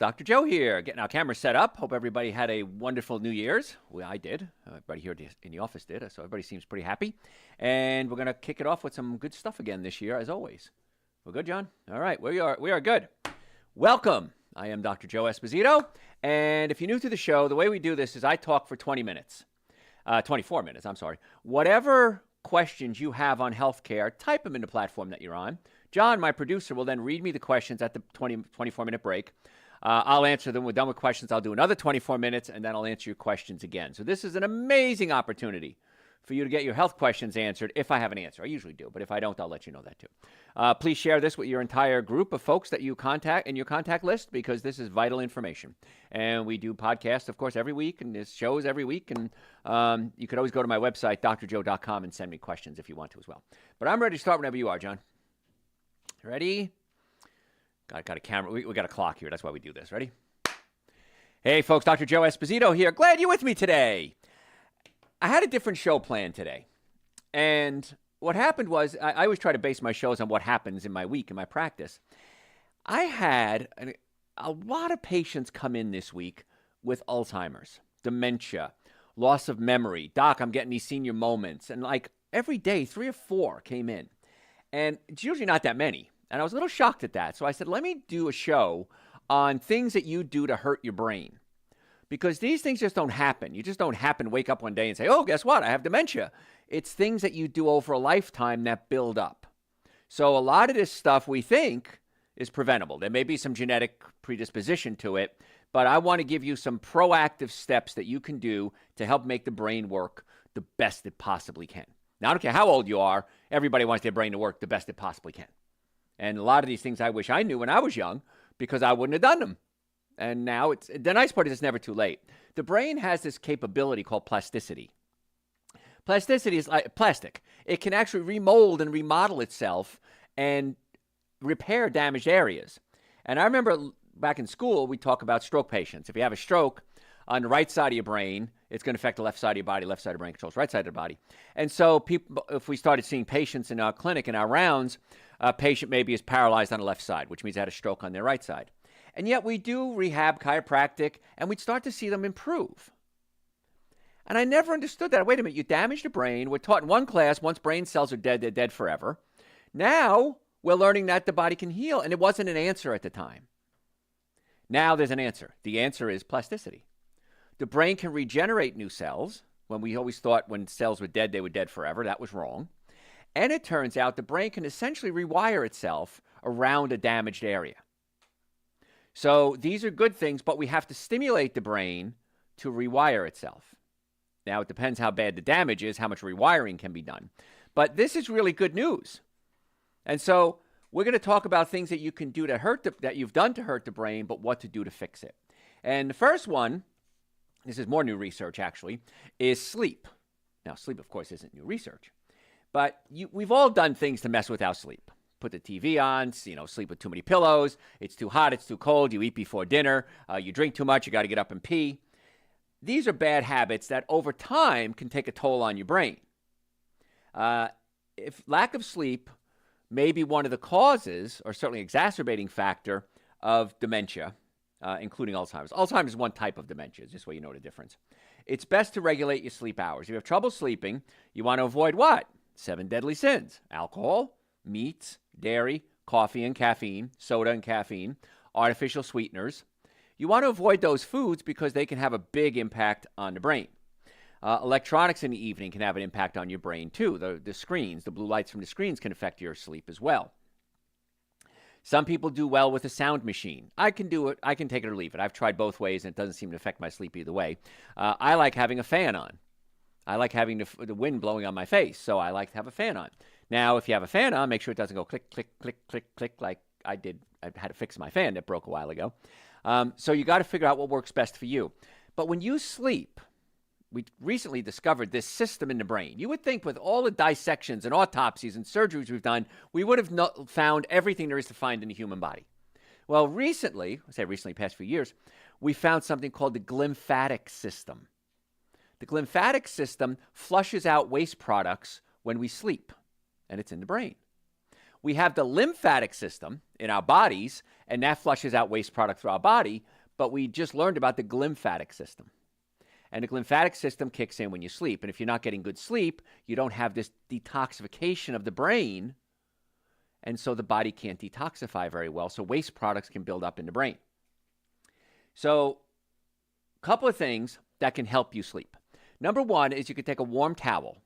Dr. Joe here, getting our camera set up. Hope everybody had a wonderful New Year's. Well, I did. Everybody here in the office did, so everybody seems pretty happy. And we're going to kick it off with some good stuff again this year, as always. We're good, John? All right, we are good. Welcome. I am Dr. Joe Esposito, and if you're new to the show, the way we do this is I talk for 24 minutes, I'm sorry. Whatever questions you have on healthcare, type them in the platform that you're on. John, my producer, will then read me the questions at the 24-minute break. I'll answer them. We're done with questions. I'll do another 24 minutes, and then I'll answer your questions again. So this is an amazing opportunity for you to get your health questions answered if I have an answer. I usually do, but if I don't, I'll let you know that too. Please share this with your entire group of folks that you contact in your contact list, because this is vital information. And we do podcasts, of course, every week, and there's shows every week. And you could always go to my website, drjoe.com, and send me questions if you want to as well. But I'm ready to start whenever you are, John. Ready? Got a camera. We got a clock here. That's why we do this. Ready? Hey, folks. Dr. Joe Esposito here. Glad you're with me today. I had a different show planned today. And what happened was, I always try to base my shows on what happens in my week, in my practice. I had a lot of patients come in this week with Alzheimer's, dementia, loss of memory. Doc, I'm getting these senior moments. And like every day, 3 or 4 came in. And it's usually not that many. And I was a little shocked at that. So I said, let me do a show on things that you do to hurt your brain. Because these things just don't happen. You just don't wake up one day and say, oh, guess what? I have dementia. It's things that you do over a lifetime that build up. So a lot of this stuff we think is preventable. There may be some genetic predisposition to it, but I want to give you some proactive steps that you can do to help make the brain work the best it possibly can. Now, I don't care how old you are. Everybody wants their brain to work the best it possibly can. And a lot of these things I wish I knew when I was young, because I wouldn't have done them. And now the nice part is it's never too late. The brain has this capability called plasticity. Plasticity is like plastic. It can actually remold and remodel itself and repair damaged areas. And I remember back in school, we talk about stroke patients. If you have a stroke on the right side of your brain, it's going to affect the left side of your body. Left side of the brain controls the right side of the body. And so people, if we started seeing patients in our clinic, in our rounds, a patient maybe is paralyzed on the left side, which means they had a stroke on their right side. And yet we do rehab, chiropractic, and we'd start to see them improve. And I never understood that. Wait a minute, you damaged the brain. We're taught in one class, once brain cells are dead, they're dead forever. Now we're learning that the body can heal, and it wasn't an answer at the time. Now there's an answer. The answer is plasticity. The brain can regenerate new cells. When we always thought when cells were dead, they were dead forever. That was wrong. And it turns out the brain can essentially rewire itself around a damaged area. So these are good things, but we have to stimulate the brain to rewire itself. Now, it depends how bad the damage is, how much rewiring can be done. But this is really good news. And so we're going to talk about things that you can do to that you've done to hurt the brain, but what to do to fix it. And the first one, this is more new research actually, is sleep. Now, sleep, of course, isn't new research. But we've all done things to mess with our sleep. Put the TV on, sleep with too many pillows. It's too hot, it's too cold. You eat before dinner. You drink too much. You got to get up and pee. These are bad habits that over time can take a toll on your brain. If lack of sleep may be one of the causes, or certainly exacerbating factor, of dementia, including Alzheimer's. Alzheimer's is one type of dementia, just so you know the difference. It's best to regulate your sleep hours. If you have trouble sleeping, you want to avoid what? 7 deadly sins: alcohol, meats, dairy, coffee and caffeine, soda and caffeine, artificial sweeteners. You want to avoid those foods because they can have a big impact on the brain. Electronics in the evening can have an impact on your brain too. The screens, the blue lights from the screens can affect your sleep as well. Some people do well with a sound machine. I can do it. I can take it or leave it. I've tried both ways, and it doesn't seem to affect my sleep either way. I like having a fan on. I like having the wind blowing on my face, so I like to have a fan on. Now, if you have a fan on, make sure it doesn't go click, click, click, click, click like I did. I had to fix my fan that broke a while ago. So you got to figure out what works best for you. But when you sleep, we recently discovered this system in the brain. You would think with all the dissections and autopsies and surgeries we've done, we would have found everything there is to find in the human body. Well, recently, past few years, we found something called the glymphatic system. The glymphatic system flushes out waste products when we sleep, and it's in the brain. We have the lymphatic system. in our bodies, and that flushes out waste product through our body. But we just learned about the glymphatic system. And the glymphatic system kicks in when you sleep. And if you're not getting good sleep, you don't have this detoxification of the brain. And so the body can't detoxify very well. So waste products can build up in the brain. So a couple of things that can help you sleep. Number one is you can take a warm towel.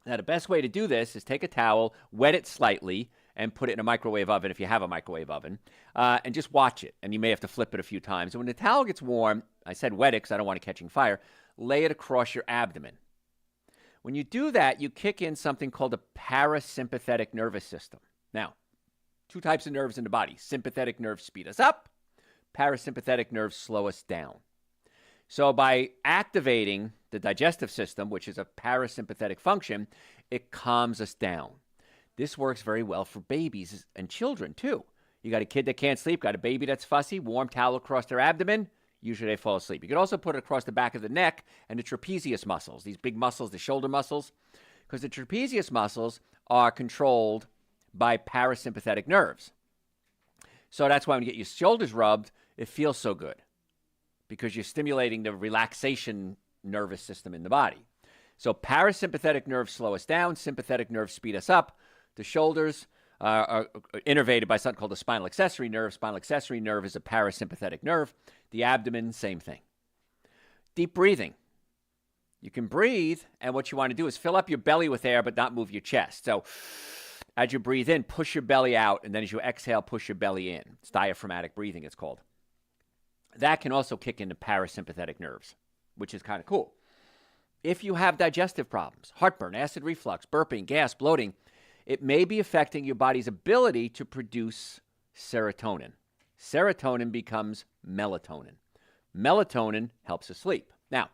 Now, the best way to do this is take a towel, wet it slightly, and put it in a microwave oven if you have a microwave oven, and just watch it. And you may have to flip it a few times. And when the towel gets warm, I said wet it because I don't want it catching fire, lay it across your abdomen. When you do that, you kick in something called the parasympathetic nervous system. Now, two types of nerves in the body. Sympathetic nerves speed us up. Parasympathetic nerves slow us down. So by activating the digestive system, which is a parasympathetic function, it calms us down. This works very well for babies and children, too. You got a kid that can't sleep, got a baby that's fussy, warm towel across their abdomen, usually they fall asleep. You could also put it across the back of the neck and the trapezius muscles, these big muscles, the shoulder muscles, because the trapezius muscles are controlled by parasympathetic nerves. So that's why when you get your shoulders rubbed, it feels so good, because you're stimulating the relaxation nervous system in the body. So parasympathetic nerves slow us down, sympathetic nerves speed us up. The shoulders are innervated by something called the spinal accessory nerve. Spinal accessory nerve is a parasympathetic nerve. The abdomen, same thing. Deep breathing. You can breathe, and what you want to do is fill up your belly with air but not move your chest. So as you breathe in, push your belly out, and then as you exhale, push your belly in. It's diaphragmatic breathing, it's called. That can also kick into parasympathetic nerves, which is kind of cool. If you have digestive problems, heartburn, acid reflux, burping, gas, bloating, it may be affecting your body's ability to produce serotonin. Serotonin becomes melatonin. Melatonin helps us sleep. Now,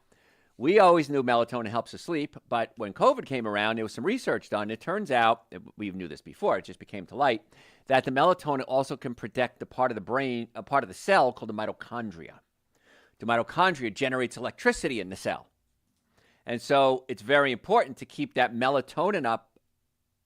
we always knew melatonin helps us sleep, but when COVID came around, there was some research done. It turns out, we knew this before, it just became to light, that the melatonin also can protect the part of the brain, a part of the cell called the mitochondria. The mitochondria generates electricity in the cell. And so it's very important to keep that melatonin up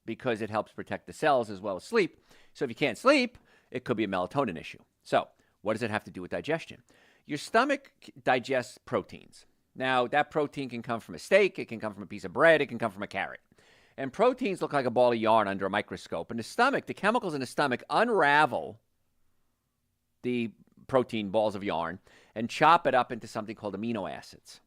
because it helps protect the cells as well as sleep. So if you can't sleep, it could be a melatonin issue. So what does it have to do with digestion? Your stomach digests proteins. Now, that protein can come from a steak, it can come from a piece of bread, it can come from a carrot. And proteins look like a ball of yarn under a microscope. And the stomach, the chemicals in the stomach unravel the protein balls of yarn and chop it up into something called amino acids.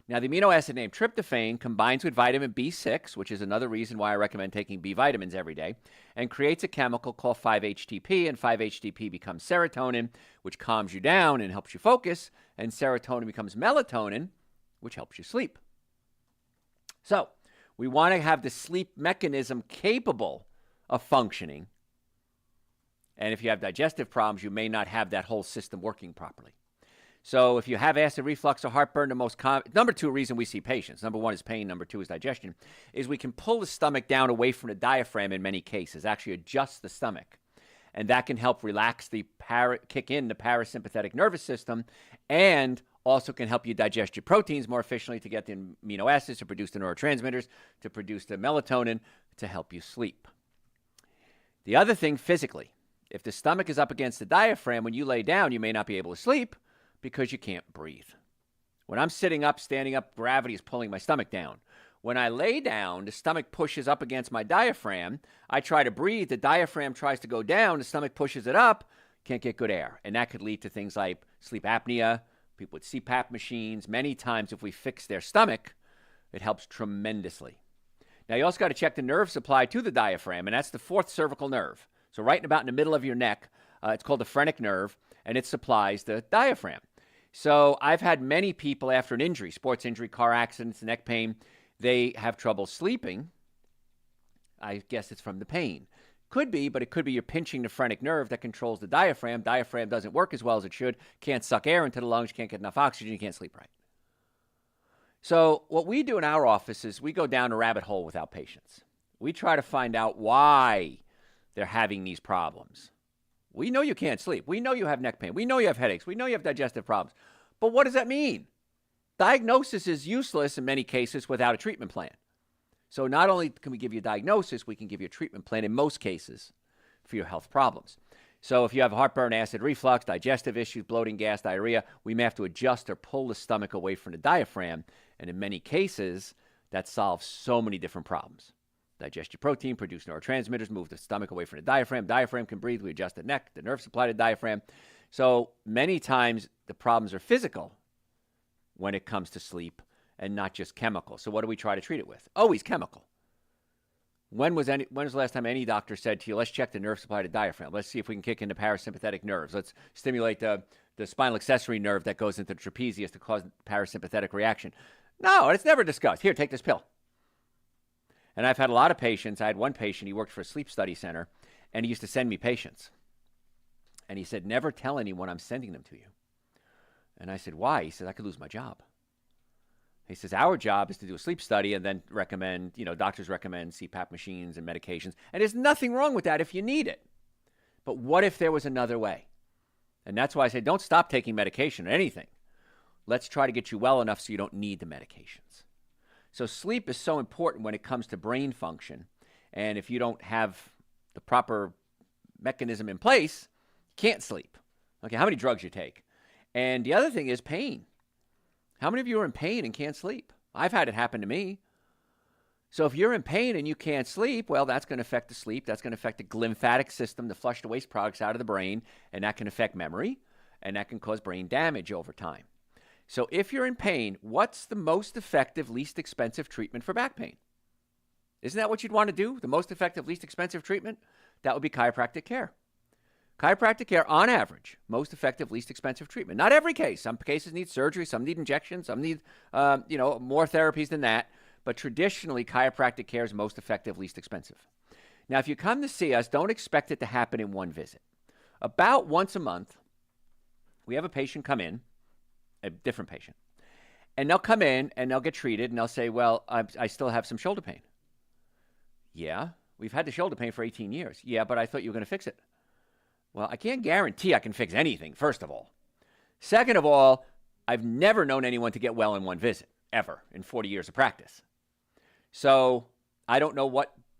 Now, the amino acid named tryptophan combines with vitamin B6, which is another reason why I recommend taking B vitamins every day, and creates a chemical called 5-HTP, and 5-HTP becomes serotonin, which calms you down and helps you focus, and serotonin becomes melatonin, which helps you sleep. So, we want to have the sleep mechanism capable of functioning, and if you have digestive problems, you may not have that whole system working properly. So if you have acid reflux or heartburn, the most number two reason we see patients, number one is pain, number two is digestion, is we can pull the stomach down away from the diaphragm in many cases, actually adjust the stomach. And that can help relax kick in the parasympathetic nervous system, and also can help you digest your proteins more efficiently to get the amino acids, to produce the neurotransmitters, to produce the melatonin, to help you sleep. The other thing, physically, if the stomach is up against the diaphragm, when you lay down, you may not be able to sleep, because you can't breathe. When I'm sitting up, standing up, gravity is pulling my stomach down. When I lay down, the stomach pushes up against my diaphragm. I try to breathe. The diaphragm tries to go down. The stomach pushes it up. Can't get good air. And that could lead to things like sleep apnea, people with CPAP machines. Many times, if we fix their stomach, it helps tremendously. Now, you also got to check the nerve supply to the diaphragm, and that's the fourth cervical nerve. So right about in the middle of your neck, it's called the phrenic nerve, and it supplies the diaphragm. So I've had many people after an injury, sports injury, car accidents, neck pain, they have trouble sleeping. I guess it's from the pain. Could be, but it could be you're pinching the phrenic nerve that controls the diaphragm. Diaphragm doesn't work as well as it should, can't suck air into the lungs, can't get enough oxygen, you can't sleep right. So what we do in our office is we go down a rabbit hole with our patients. We try to find out why they're having these problems. We know you can't sleep. We know you have neck pain. We know you have headaches. We know you have digestive problems. But what does that mean? Diagnosis is useless in many cases without a treatment plan. So not only can we give you a diagnosis, we can give you a treatment plan in most cases for your health problems. So if you have heartburn, acid reflux, digestive issues, bloating, gas, diarrhea, we may have to adjust or pull the stomach away from the diaphragm. And in many cases, that solves so many different problems. Digest your protein, produce neurotransmitters, move the stomach away from the diaphragm. Diaphragm can breathe. We adjust the neck, the nerve supply to the diaphragm. So many times the problems are physical when it comes to sleep and not just chemical. So what do we try to treat it with? Always chemical. When was the last time any doctor said to you, let's check the nerve supply to the diaphragm. Let's see if we can kick into parasympathetic nerves. Let's stimulate the spinal accessory nerve that goes into the trapezius to cause parasympathetic reaction. No, it's never discussed. Here, take this pill. And I've had a lot of patients. I had one patient, he worked for a sleep study center, and he used to send me patients. And he said, never tell anyone I'm sending them to you. And I said, why? He said, I could lose my job. He says, our job is to do a sleep study and then recommend, doctors recommend CPAP machines and medications. And there's nothing wrong with that if you need it. But what if there was another way? And that's why I say, don't stop taking medication or anything. Let's try to get you well enough so you don't need the medications. So sleep is so important when it comes to brain function. And if you don't have the proper mechanism in place, you can't sleep. Okay, how many drugs you take? And the other thing is pain. How many of you are in pain and can't sleep? I've had it happen to me. So if you're in pain and you can't sleep, well, that's going to affect the sleep. That's going to affect the lymphatic system to flush the waste products out of the brain, and that can affect memory, and that can cause brain damage over time. So if you're in pain, what's the most effective, least expensive treatment for back pain? Isn't that what you'd want to do? The most effective, least expensive treatment? That would be chiropractic care. Chiropractic care, on average, most effective, least expensive treatment. Not every case. Some cases need surgery. Some need injections. Some need, more therapies than that. But traditionally, chiropractic care is most effective, least expensive. Now, if you come to see us, don't expect it to happen in one visit. About once a month, we have a patient come in, a different patient, and they'll come in and they'll get treated and they'll say, well, I still have some shoulder pain. Yeah, we've had the shoulder pain for 18 years. Yeah, but I thought you were going to fix it. Well, I can't guarantee I can fix anything, first of all. Second of all, I've never known anyone to get well in one visit, ever, in 40 years of practice. So I don't know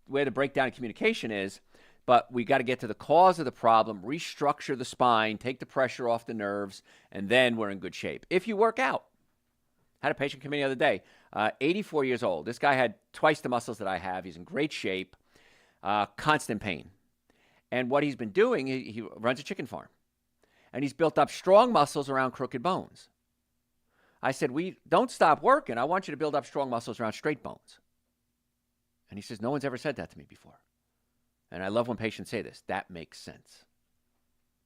where the breakdown in communication is, but we got to get to the cause of the problem, restructure the spine, take the pressure off the nerves, and then we're in good shape. If you work out. Had a patient come in the other day, 84 years old. This guy had twice the muscles that I have. He's in great shape, constant pain. And what he's been doing, he runs a chicken farm. And he's built up strong muscles around crooked bones. I said, we don't stop working. I want you to build up strong muscles around straight bones. And he says, no one's ever said that to me before. And I love when patients say this. That makes sense.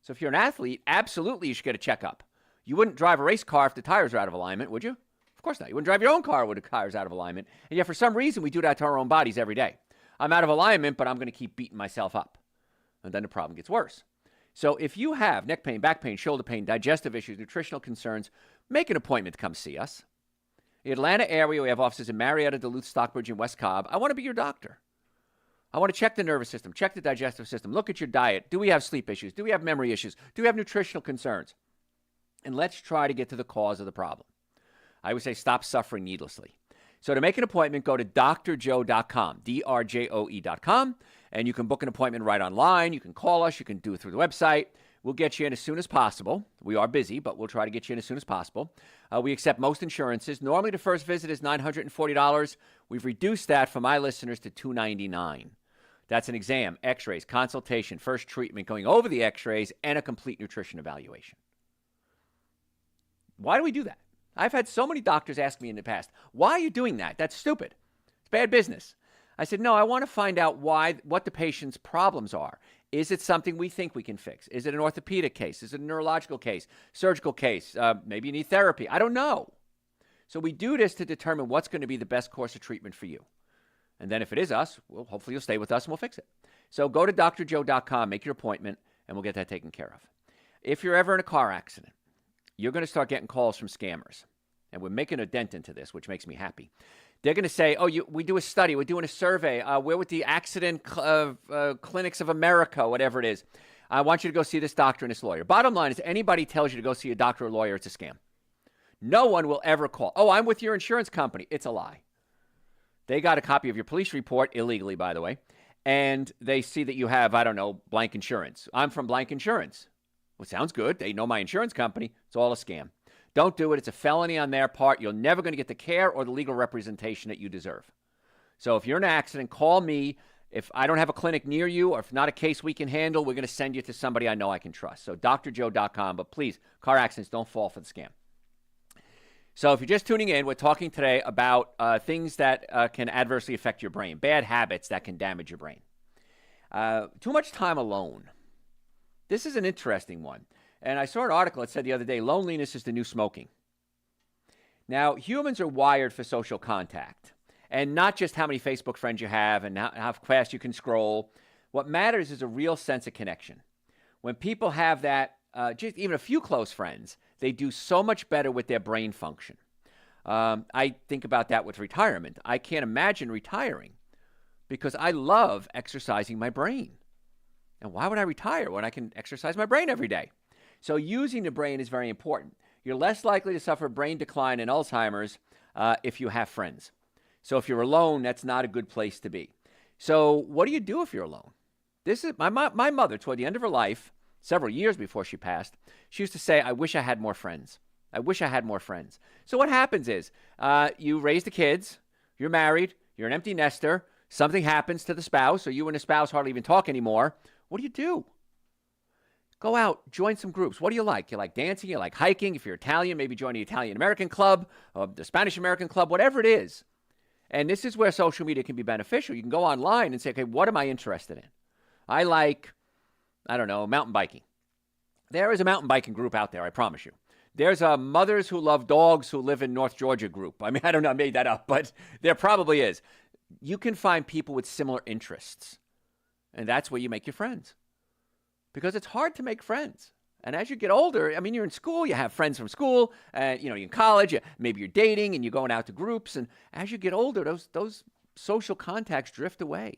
So if you're an athlete, absolutely you should get a checkup. You wouldn't drive a race car if the tires are out of alignment, would you? Of course not. You wouldn't drive your own car with the tires out of alignment. And yet for some reason, we do that to our own bodies every day. I'm out of alignment, but I'm going to keep beating myself up. And then the problem gets worse. So if you have neck pain, back pain, shoulder pain, digestive issues, nutritional concerns, make an appointment to come see us. In the Atlanta area, we have offices in Marietta, Duluth, Stockbridge, and West Cobb. I want to be your doctor. I want to check the nervous system, check the digestive system, look at your diet. Do we have sleep issues? Do we have memory issues? Do we have nutritional concerns? And let's try to get to the cause of the problem. I would say stop suffering needlessly. So to make an appointment, go to drjoe.com, drjoe.com, and you can book an appointment right online. You can call us. You can do it through the website. We'll get you in as soon as possible. We are busy, but we'll try to get you in as soon as possible. We accept most insurances. Normally, the first visit is $940. We've reduced that for my listeners to $299. That's an exam, x-rays, consultation, first treatment, going over the x-rays, and a complete nutrition evaluation. Why do we do that? I've had so many doctors ask me in the past, why are you doing that? That's stupid. It's bad business. I said, no, I want to find out what the patient's problems are. Is it something we think we can fix? Is it an orthopedic case? Is it a neurological case? Surgical case? Maybe you need therapy. I don't know. So we do this to determine what's going to be the best course of treatment for you. And then if it is us, well, hopefully you'll stay with us and we'll fix it. So go to drjoe.com, make your appointment, and we'll get that taken care of. If you're ever in a car accident, you're going to start getting calls from scammers. And we're making a dent into this, which makes me happy. They're going to say, we do a study, we're doing a survey, we're with the Accident Clinics of America, whatever it is. I want you to go see this doctor and this lawyer. Bottom line is, anybody tells you to go see a doctor or lawyer, it's a scam. No one will ever call. Oh, I'm with your insurance company. It's a lie. They got a copy of your police report, illegally, by the way, and they see that you have, I don't know, blank insurance. I'm from blank insurance. Well, sounds good. They know my insurance company. It's all a scam. Don't do it. It's a felony on their part. You're never going to get the care or the legal representation that you deserve. So if you're in an accident, call me. If I don't have a clinic near you or if not a case we can handle, we're going to send you to somebody I know I can trust. So drjoe.com. But please, car accidents, don't fall for the scam. So if you're just tuning in, we're talking today about things that can adversely affect your brain, bad habits that can damage your brain. Too much time alone. This is an interesting one. And I saw an article that said the other day, loneliness is the new smoking. Now, humans are wired for social contact. And not just how many Facebook friends you have and how fast you can scroll. What matters is a real sense of connection. When people have that, just even a few close friends, they do so much better with their brain function. I think about that with retirement. I can't imagine retiring because I love exercising my brain. And why would I retire when I can exercise my brain every day? So using the brain is very important. You're less likely to suffer brain decline and Alzheimer's if you have friends. So if you're alone, that's not a good place to be. So what do you do if you're alone? This is my mother, toward the end of her life, several years before she passed, she used to say, I wish I had more friends. I wish I had more friends. So what happens is you raise the kids, you're married, you're an empty nester, something happens to the spouse, or you and the spouse hardly even talk anymore. What do? Go out, join some groups. What do you like? You like dancing? You like hiking? If you're Italian, maybe join the Italian-American club, or the Spanish-American club, whatever it is. And this is where social media can be beneficial. You can go online and say, okay, what am I interested in? I like, I don't know, mountain biking. There is a mountain biking group out there, I promise you. There's a Mothers Who Love Dogs Who Live in North Georgia group. I mean, I don't know, I made that up, but there probably is. You can find people with similar interests. And that's where you make your friends. Because it's hard to make friends. And as you get older, I mean, you're in school, you have friends from school, you're in college, maybe you're dating and you're going out to groups. And as you get older, those social contacts drift away.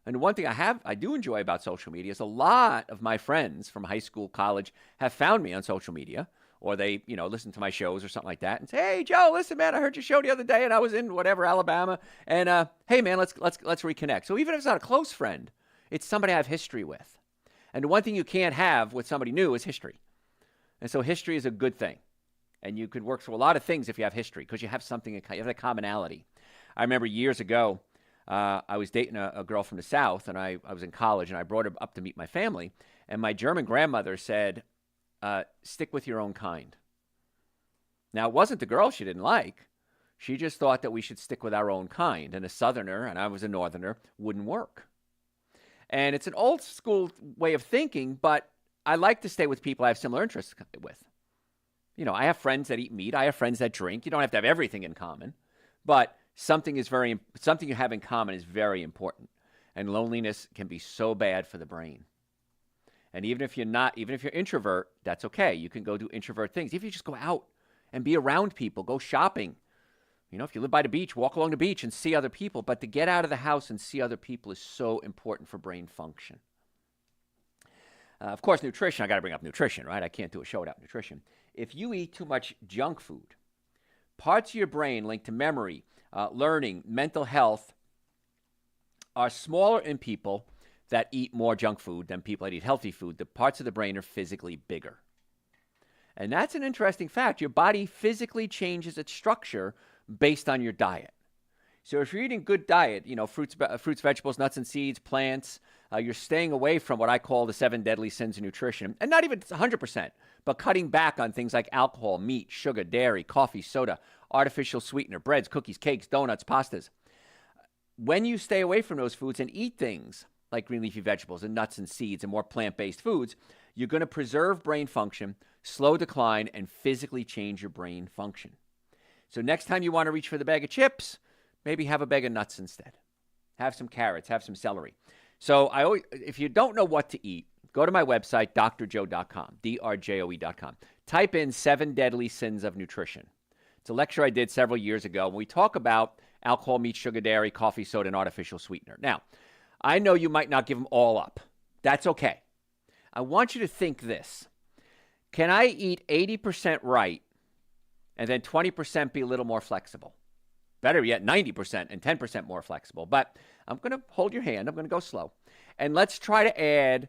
And one thing I do enjoy about social media is a lot of my friends from high school, college have found me on social media, or they, listen to my shows or something like that and say, hey, Joe, listen, man, I heard your show the other day and I was in whatever, Alabama. And hey, man, let's reconnect. So even if it's not a close friend, it's somebody I have history with. And the one thing you can't have with somebody new is history. And so history is a good thing. And you could work through a lot of things if you have history because you have something, you have a commonality. I remember years ago, I was dating a girl from the South, and I was in college, and I brought her up to meet my family. And my German grandmother said, stick with your own kind. Now, it wasn't the girl she didn't like. She just thought that we should stick with our own kind. And a Southerner, and I was a Northerner, wouldn't work. And it's an old school way of thinking, but I like to stay with people I have similar interests with. I have friends that eat meat. I have friends that drink. You don't have to have everything in common, but something you have in common is very important. And loneliness can be so bad for the brain. And even if you're introvert, that's okay. You can go do introvert things. If you just go out and be around people, go shopping. If you live by the beach, walk along the beach and see other people. But to get out of the house and see other people is so important for brain function. Of course, nutrition. I got to bring up nutrition, right? I can't do a show without nutrition. If you eat too much junk food, parts of your brain linked to memory, learning, mental health are smaller in people that eat more junk food than people that eat healthy food. The parts of the brain are physically bigger. And that's an interesting fact. Your body physically changes its structure based on your diet. So if you're eating good diet, fruits, vegetables, nuts and seeds, plants, you're staying away from what I call the 7 deadly sins of nutrition. And not even 100%, but cutting back on things like alcohol, meat, sugar, dairy, coffee, soda, artificial sweetener, breads, cookies, cakes, donuts, pastas. When you stay away from those foods and eat things like green leafy vegetables and nuts and seeds and more plant-based foods, you're going to preserve brain function, slow decline, and physically change your brain function. So next time you want to reach for the bag of chips, maybe have a bag of nuts instead. Have some carrots, have some celery. So if you don't know what to eat, go to my website, drjoe.com, drjoe.com. Type in 7 deadly sins of nutrition. It's a lecture I did several years ago, and we talk about alcohol, meat, sugar, dairy, coffee, soda, and artificial sweetener. Now, I know you might not give them all up. That's okay. I want you to think this. Can I eat 80% right and then 20% be a little more flexible? better yet, 90% and 10% more flexible. But I'm going to hold your hand. I'm going to go slow. And let's try to add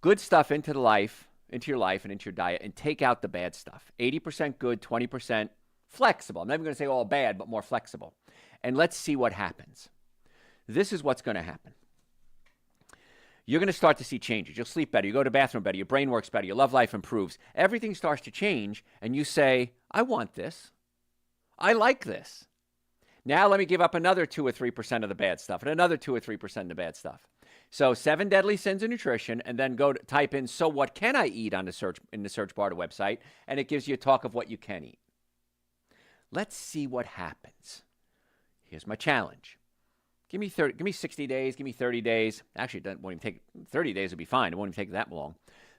good stuff into your life and into your diet and take out the bad stuff. 80% good, 20% flexible. I'm never going to say all bad, but more flexible. And let's see what happens. This is what's going to happen. You're going to start to see changes. You'll sleep better. You go to the bathroom better. Your brain works better. Your love life improves. Everything starts to change, and you say, I want this. I like this. Now let me give up another 2 or 3% of the bad stuff and another 2 or 3% of the bad stuff. So 7 deadly sins of nutrition, and then go to type in, so what can I eat in the search bar of the website, and it gives you a talk of what you can eat. Let's see what happens. Here's my challenge. Give me 60 days, give me 30 days. Actually, it won't even take 30 days would be fine. It won't even take that long.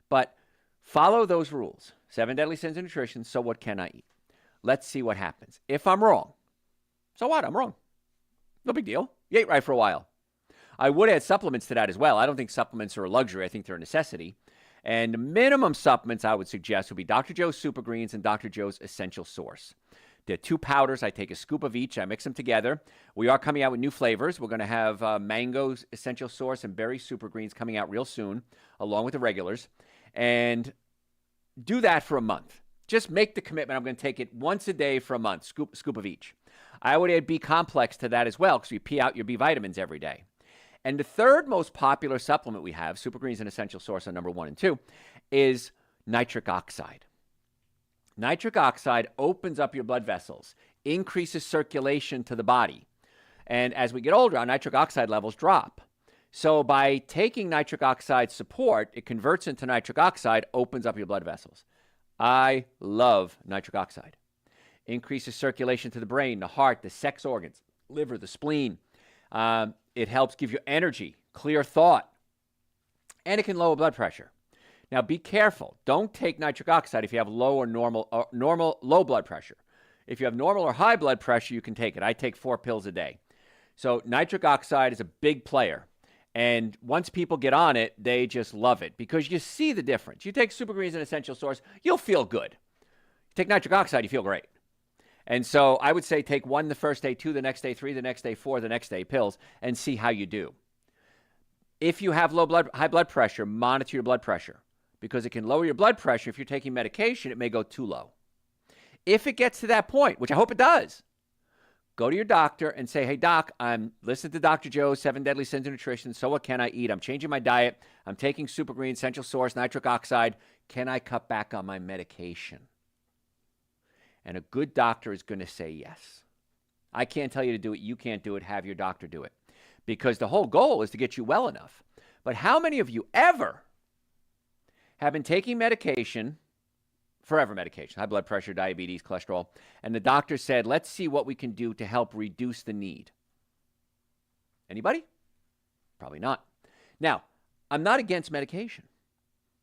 But follow those rules. 7 deadly sins of nutrition, so what can I eat? Let's see what happens. If I'm wrong, so what? I'm wrong. No big deal. You ate right for a while. I would add supplements to that as well. I don't think supplements are a luxury. I think they're a necessity. And the minimum supplements I would suggest would be Dr. Joe's Super Greens and Dr. Joe's Essential Source. They're 2 powders. I take a scoop of each. I mix them together. We are coming out with new flavors. We're going to have mango Essential Source and berry Super Greens coming out real soon, along with the regulars. And do that for a month. Just make the commitment. I'm going to take it once a day for a month, scoop of each. I would add B-complex to that as well, because you pee out your B vitamins every day. And the third most popular supplement we have, Super Greens and Essential Source are number 1 and 2, is nitric oxide. Nitric oxide opens up your blood vessels, increases circulation to the body. And as we get older, our nitric oxide levels drop. So by taking nitric oxide support, it converts into nitric oxide, opens up your blood vessels. I love nitric oxide. Increases circulation to the brain, the heart, the sex organs, liver, the spleen. It helps give you energy, clear thought, and it can lower blood pressure. Now, be careful. Don't take nitric oxide if you have low blood pressure. If you have normal or high blood pressure, you can take it. I take 4 pills a day. So nitric oxide is a big player. And once people get on it, they just love it because you see the difference. You take Super Greens and Essential Source, you'll feel good. You take nitric oxide, you feel great. And so I would say take 1 the first day, 2 the next day, 3 the next day, 4 the next day pills, and see how you do. If you have high blood pressure, monitor your blood pressure, because it can lower your blood pressure. If you're taking medication, it may go too low. If it gets to that point, which I hope it does, go to your doctor and say, hey, doc, I'm listening to Dr. Joe's 7 Deadly Sins of Nutrition. So what can I eat? I'm changing my diet. I'm taking Super Green, Essential Source, nitric oxide. Can I cut back on my medication? And a good doctor is going to say yes. I can't tell you to do it. You can't do it. Have your doctor do it. Because the whole goal is to get you well enough. But how many of you ever have been taking medication, forever medication, high blood pressure, diabetes, cholesterol, and the doctor said, let's see what we can do to help reduce the need? Anybody? Probably not. Now, I'm not against medication.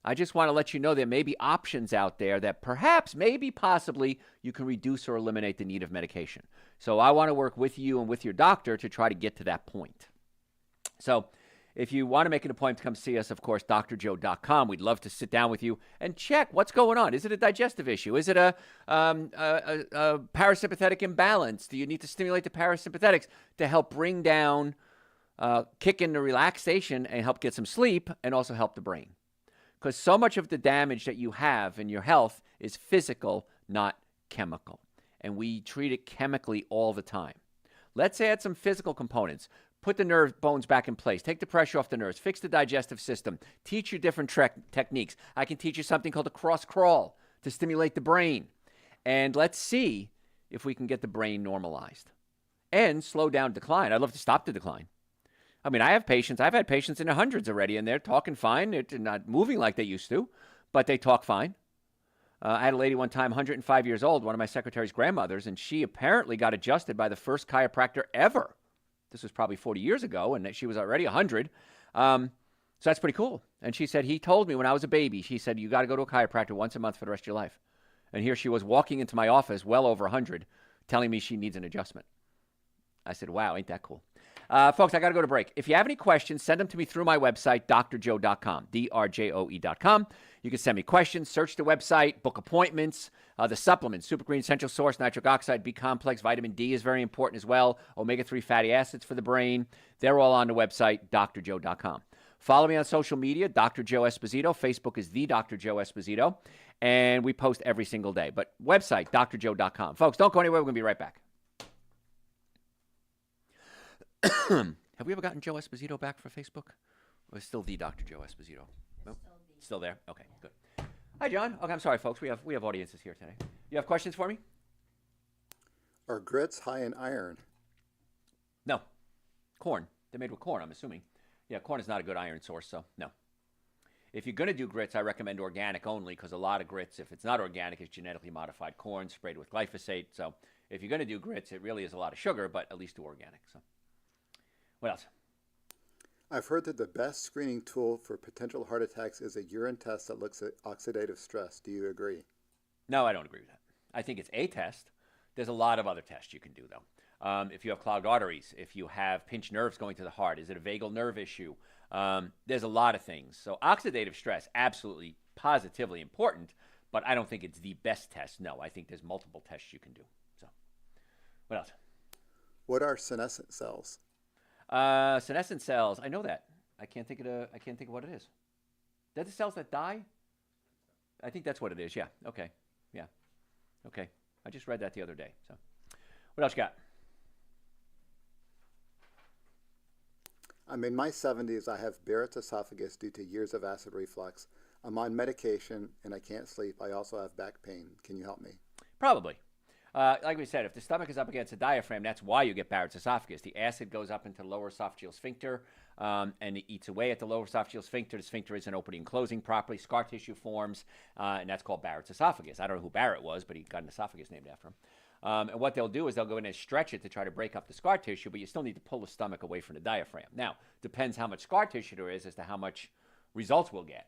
I just want to let you know there may be options out there that perhaps, maybe, possibly, you can reduce or eliminate the need of medication. So I want to work with you and with your doctor to try to get to that point. So if you want to make an appointment to come see us, of course, drjoe.com. We'd love to sit down with you and check what's going on. Is it a digestive issue? Is it a parasympathetic imbalance? Do you need to stimulate the parasympathetics to help bring down, kick in the relaxation and help get some sleep and also help the brain? Because so much of the damage that you have in your health is physical, not chemical. And we treat it chemically all the time. Let's add some physical components. Put the nerve bones back in place. Take the pressure off the nerves. Fix the digestive system. Teach you different techniques. I can teach you something called a cross crawl to stimulate the brain. And let's see if we can get the brain normalized and slow down decline. I'd love to stop the decline. I mean, I've had patients in the hundreds already, and they're talking fine. They're not moving like they used to, but they talk fine. I had a lady one time, 105 years old, one of my secretary's grandmothers, and she apparently got adjusted by the first chiropractor ever. This was probably 40 years ago, and she was already 100. So that's pretty cool. And she said, he told me when I was a baby, she said, you got to go to a chiropractor once a month for the rest of your life. And here she was walking into my office, well over 100, telling me she needs an adjustment. I said, wow, ain't that cool? Folks, I got to go to break. If you have any questions, send them to me through my website, drjoe.com, drjoe.com. You can send me questions, search the website, book appointments, the supplements, Super Green Essential Source, nitric oxide, B-complex, vitamin D is very important as well, omega-3 fatty acids for the brain. They're all on the website, drjoe.com. Follow me on social media, Dr. Joe Esposito. Facebook is the Dr. Joe Esposito, and we post every single day. But website, drjoe.com. Folks, don't go anywhere. We're going to be right back. Have we ever gotten Joe Esposito back for Facebook? Or is it still the Dr. Joe Esposito? No? Still there? Okay, good. Hi, John. Okay, I'm sorry, folks. We have audiences here today. You have questions for me? Are grits high in iron? No. Corn. They're made with corn, I'm assuming. Yeah, corn is not a good iron source, so no. If you're going to do grits, I recommend organic only because a lot of grits, if it's not organic, is genetically modified corn sprayed with glyphosate. So if you're going to do grits, it really is a lot of sugar, but at least do organic. So what else? I've heard that the best screening tool for potential heart attacks is a urine test that looks at oxidative stress. Do you agree? No, I don't agree with that. I think it's a test. There's a lot of other tests you can do, though. If you have clogged arteries, if you have pinched nerves going to the heart, is it a vagal nerve issue? There's a lot of things. So oxidative stress, absolutely, positively important, but I don't think it's the best test. No, I think there's multiple tests you can do. So what else? What are senescent cells? Senescent cells, I know that. I can't think of what it is. They're the cells that die? I think that's what it is, yeah. Okay. Yeah. Okay. I just read that the other day. So what else you got? I'm in my 70s. I have Barrett's esophagus due to years of acid reflux. I'm on medication and I can't sleep. I also have back pain. Can you help me? Probably. Like we said, if the stomach is up against the diaphragm, that's why you get Barrett's esophagus. The acid goes up into the lower esophageal sphincter and it eats away at the lower esophageal sphincter. The sphincter isn't opening and closing properly. Scar tissue forms, and that's called Barrett's esophagus. I don't know who Barrett was, but he got an esophagus named after him. And what they'll do is they'll go in and stretch it to try to break up the scar tissue, but you still need to pull the stomach away from the diaphragm. Now, depends how much scar tissue there is as to how much results we'll get.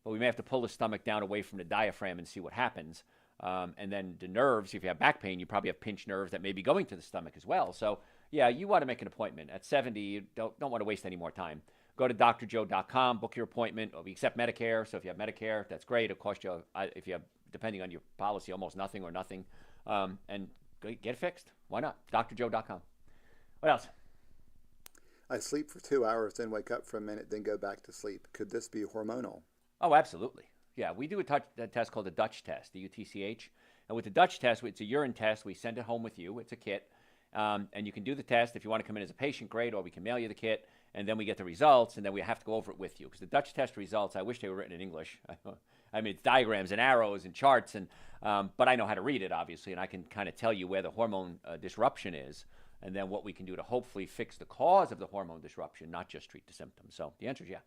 But we may have to pull the stomach down away from the diaphragm and see what happens. And then the nerves, if you have back pain, you probably have pinched nerves that may be going to the stomach as well. So, yeah, you want to make an appointment. At 70, you don't want to waste any more time. Go to drjoe.com, book your appointment. We accept Medicare, so if you have Medicare, that's great. It'll cost you, if you have, depending on your policy, almost nothing or nothing. And get it fixed. Why not? drjoe.com. What else? I sleep for 2 hours, then wake up for a minute, then go back to sleep. Could this be hormonal? Oh, absolutely. Yeah, we do a test called the Dutch test, the UTCH. And with the Dutch test, it's a urine test. We send it home with you. It's a kit. And you can do the test. If you want to come in as a patient, great, or we can mail you the kit. And then we get the results, and then we have to go over it with you. Because the Dutch test results, I wish they were written in English. I mean, it's diagrams and arrows and charts, but I know how to read it, obviously, and I can kind of tell you where the hormone disruption is, and then what we can do to hopefully fix the cause of the hormone disruption, not just treat the symptoms. So the answer is yeah.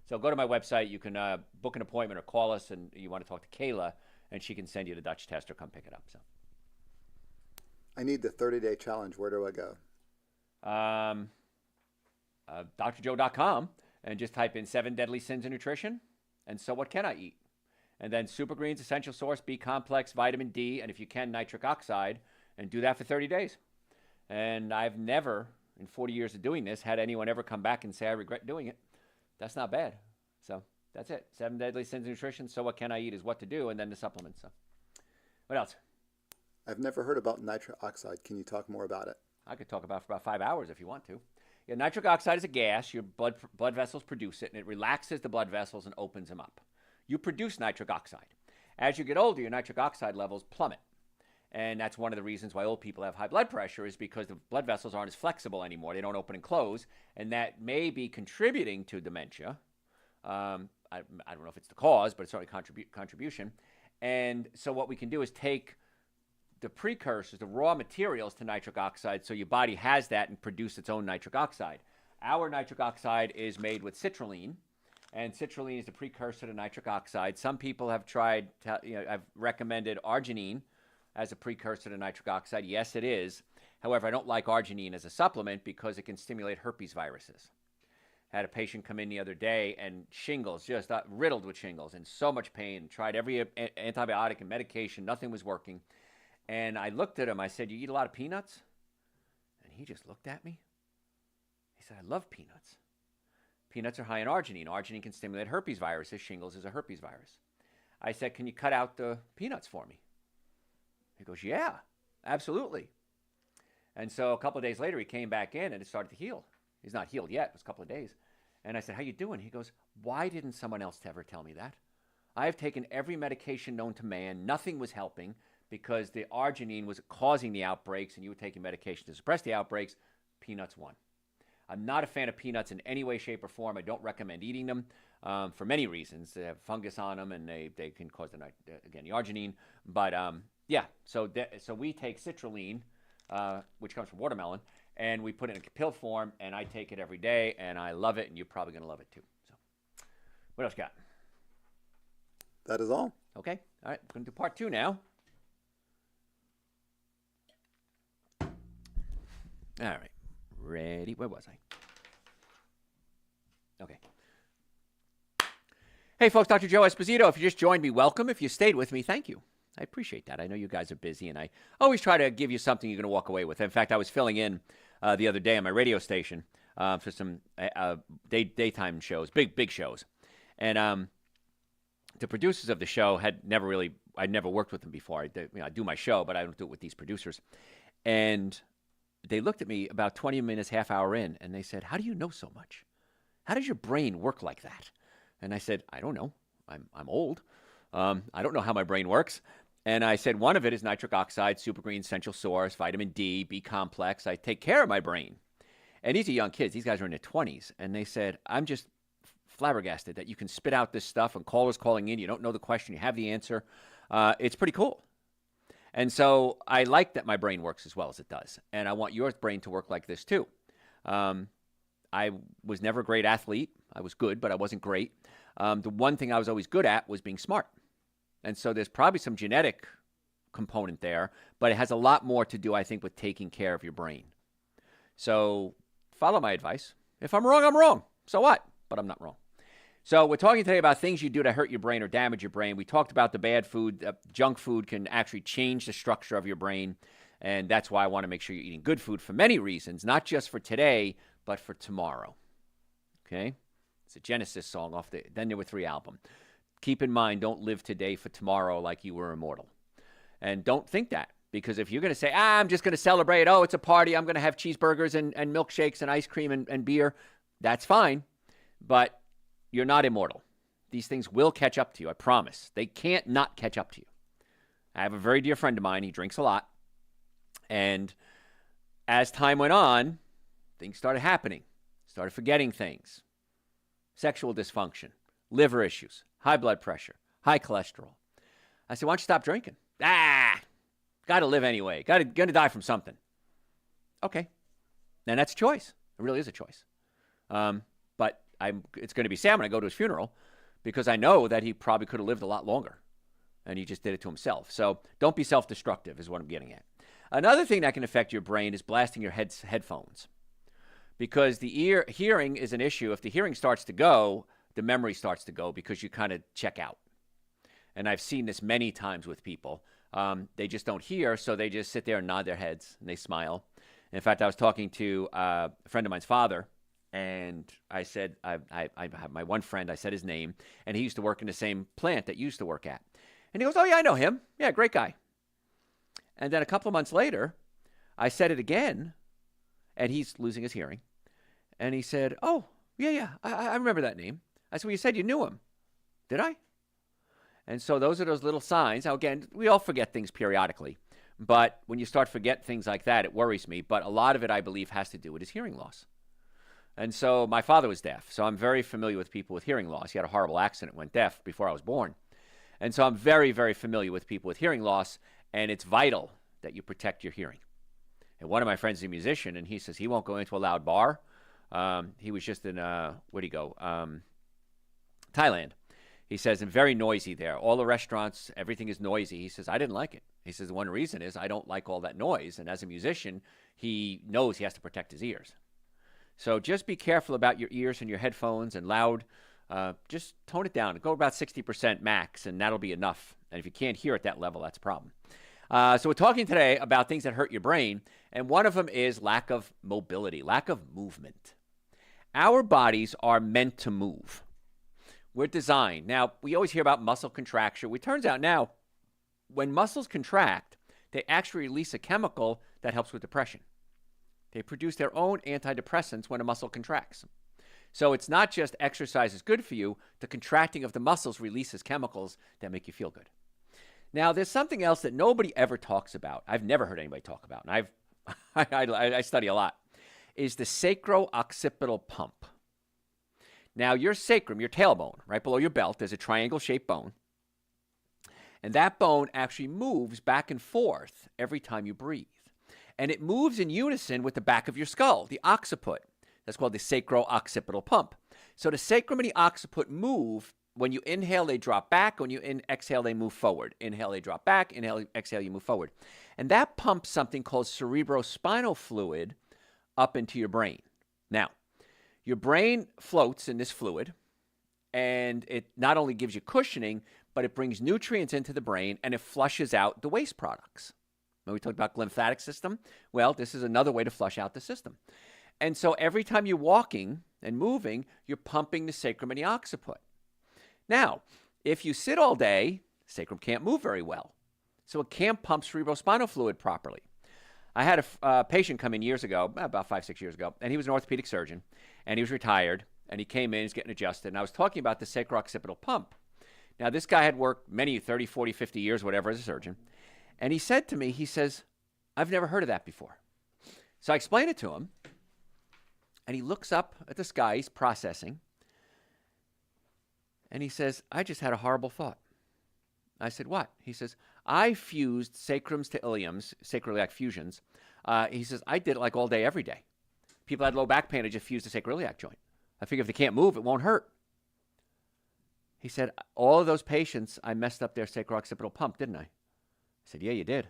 So go to my website. You can book an appointment or call us, and you want to talk to Kayla, and she can send you the Dutch test or come pick it up. So I need the 30-day challenge. Where do I go? drjoe.com, and just type in 7 deadly sins of nutrition, and so what can I eat? And then Super Greens Essential Source, B-complex, vitamin D, and if you can, nitric oxide, and do that for 30 days. And I've never, in 40 years of doing this, had anyone ever come back and say, I regret doing it. That's not bad. So that's it. 7 deadly sins of nutrition, so what can I eat is what to do, and then the supplements. So what else? I've never heard about nitric oxide. Can you talk more about it? I could talk about it for about 5 hours if you want to. Yeah, nitric oxide is a gas. Your blood vessels produce it, and it relaxes the blood vessels and opens them up. You produce nitric oxide. As you get older, your nitric oxide levels plummet. And that's one of the reasons why old people have high blood pressure is because the blood vessels aren't as flexible anymore. They don't open and close, and that may be contributing to dementia. I don't know if it's the cause, but it's certainly contribution. And so what we can do is take the precursors, the raw materials to nitric oxide, so your body has that and produce its own nitric oxide. Our nitric oxide is made with citrulline, and citrulline is the precursor to nitric oxide. Some people have tried, I've recommended arginine as a precursor to nitric oxide. Yes, it is. However, I don't like arginine as a supplement because it can stimulate herpes viruses. I had a patient come in the other day and shingles, just riddled with shingles and so much pain, tried every antibiotic and medication, nothing was working. And I looked at him, I said, you eat a lot of peanuts? And he just looked at me. He said, I love peanuts. Peanuts are high in arginine. Arginine can stimulate herpes viruses. Shingles is a herpes virus. I said, can you cut out the peanuts for me? He goes, yeah, absolutely. And so a couple of days later, he came back in and it started to heal. He's not healed yet. It was a couple of days. And I said, how you doing? He goes, why didn't someone else ever tell me that? I have taken every medication known to man. Nothing was helping because the arginine was causing the outbreaks and you were taking medication to suppress the outbreaks. Peanuts won. I'm not a fan of peanuts in any way, shape, or form. I don't recommend eating them for many reasons. They have fungus on them and they can cause, the arginine. But yeah, so we take citrulline, which comes from watermelon, and we put it in a pill form, and I take it every day, and I love it, and you're probably going to love it too. So what else you got? That is all. Okay. All right. We're going to do part 2 now. All right. Ready? Where was I? Okay. Hey, folks, Dr. Joe Esposito. If you just joined me, welcome. If you stayed with me, thank you. I appreciate that. I know you guys are busy, and I always try to give you something you're going to walk away with. In fact, I was filling in the other day on my radio station for some daytime shows, big shows. And the producers of the show I'd never worked with them before. I do my show, but I don't do it with these producers. And they looked at me about 20 minutes, half hour in, and they said, how do you know so much? How does your brain work like that? And I said, I don't know. I'm old. I don't know how my brain works. And I said, one of it is nitric oxide, super green, essential source, vitamin D, B complex. I take care of my brain. And these are young kids. These guys are in their 20s. And they said, I'm just flabbergasted that you can spit out this stuff and callers calling in. You don't know the question. You have the answer. It's pretty cool. And so I like that my brain works as well as it does. And I want your brain to work like this too. I was never a great athlete. I was good, but I wasn't great. The one thing I was always good at was being smart. And so there's probably some genetic component there, but it has a lot more to do, I think, with taking care of your brain. So follow my advice. If I'm wrong, I'm wrong. So what? But I'm not wrong. So we're talking today about things you do to hurt your brain or damage your brain. We talked about the bad food. Junk food can actually change the structure of your brain. And that's why I want to make sure you're eating good food for many reasons, not just for today, but for tomorrow. Okay? It's a Genesis song off the Then There Were Three album. Keep in mind, don't live today for tomorrow like you were immortal. And don't think that, because if you're going to say, I'm just going to celebrate, oh, it's a party, I'm going to have cheeseburgers and milkshakes and ice cream and beer, that's fine, but you're not immortal. These things will catch up to you, I promise. They can't not catch up to you. I have a very dear friend of mine, he drinks a lot, and as time went on, things started happening, started forgetting things, sexual dysfunction, liver issues, high blood pressure, high cholesterol. I said, why don't you stop drinking? Got to live anyway. Gonna die from something. Okay. And that's a choice. It really is a choice. But it's going to be Sam when I go to his funeral because I know that he probably could have lived a lot longer. And he just did it to himself. So don't be self-destructive is what I'm getting at. Another thing that can affect your brain is blasting your headphones. Because the hearing is an issue. If the hearing starts to go, the memory starts to go because you kind of check out. And I've seen this many times with people. They just don't hear, so they just sit there and nod their heads, and they smile. In fact, I was talking to a friend of mine's father, and I said, I have my one friend, I said his name, and he used to work in the same plant that you used to work at. And he goes, oh, yeah, I know him. Yeah, great guy. And then a couple of months later, I said it again, and he's losing his hearing. And he said, oh, yeah, I remember that name. I said, well, you said you knew him. Did I? And so those are those little signs. Now, again, we all forget things periodically. But when you start to forget things like that, it worries me. But a lot of it, I believe, has to do with his hearing loss. And so my father was deaf. So I'm very familiar with people with hearing loss. He had a horrible accident, went deaf before I was born. And so I'm very, very familiar with people with hearing loss. And it's vital that you protect your hearing. And one of my friends is a musician, and he says he won't go into a loud bar. He was just in, where'd he go? Thailand. He says, and very noisy there. All the restaurants, everything is noisy. He says, I didn't like it. He says, the one reason is I don't like all that noise. And as a musician, he knows he has to protect his ears. So just be careful about your ears and your headphones and loud. Just tone it down. Go about 60% max, and that'll be enough. And if you can't hear at that level, that's a problem. So we're talking today about things that hurt your brain. And one of them is lack of mobility, lack of movement. Our bodies are meant to move. We're designed. Now, we always hear about muscle contraction. It turns out now, when muscles contract, they actually release a chemical that helps with depression. They produce their own antidepressants when a muscle contracts. So it's not just exercise is good for you. The contracting of the muscles releases chemicals that make you feel good. Now, there's something else that nobody ever talks about. I've never heard anybody talk about, and I study a lot, is the sacro-occipital pump. Now, your sacrum, your tailbone, right below your belt, there's a triangle-shaped bone. And that bone actually moves back and forth every time you breathe. And it moves in unison with the back of your skull, the occiput. That's called the sacro-occipital pump. So the sacrum and the occiput move. When you inhale, they drop back. When you exhale, they move forward. Inhale, they drop back. Inhale, exhale, you move forward. And that pumps something called cerebrospinal fluid up into your brain. Now, your brain floats in this fluid, and it not only gives you cushioning, but it brings nutrients into the brain, and it flushes out the waste products. When we talked about lymphatic system, well, this is another way to flush out the system. And so every time you're walking and moving, you're pumping the sacrum and the occiput. Now, if you sit all day, the sacrum can't move very well. So it can't pump cerebrospinal fluid properly. I had a patient come in years ago, about 5-6 years ago, and he was an orthopedic surgeon, and he was retired, and he came in, he's getting adjusted, and I was talking about the sacro-occipital pump. Now, this guy had worked many, 30, 40, 50 years, whatever, as a surgeon, and he said to me, he says, I've never heard of that before. So I explained it to him, and he looks up at the sky, he's processing, and he says, I just had a horrible thought. I said, what? He says, I fused sacrums to iliums, sacroiliac fusions. He says, I did it like all day, every day. People had low back pain, I just fused the sacroiliac joint. I figure if they can't move, it won't hurt. He said, all of those patients, I messed up their sacro-occipital pump, didn't I? I said, yeah, you did.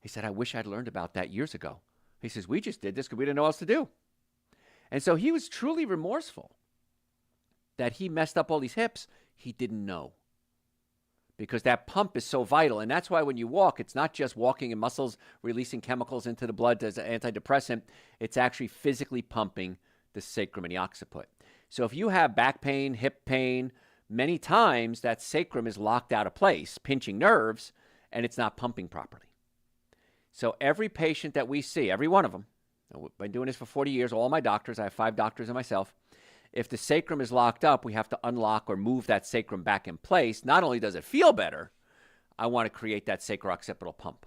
He said, I wish I'd learned about that years ago. He says, we just did this because we didn't know what else to do. And so he was truly remorseful that he messed up all these hips. He didn't know. Because that pump is so vital. And that's why when you walk, it's not just walking and muscles releasing chemicals into the blood as an antidepressant. It's actually physically pumping the sacrum and the occiput. So if you have back pain, hip pain, many times that sacrum is locked out of place, pinching nerves, and it's not pumping properly. So every patient that we see, every one of them, I've been doing this for 40 years, all my doctors, I have 5 doctors and myself, if the sacrum is locked up, we have to unlock or move that sacrum back in place. Not only does it feel better, I want to create that sacro-occipital pump.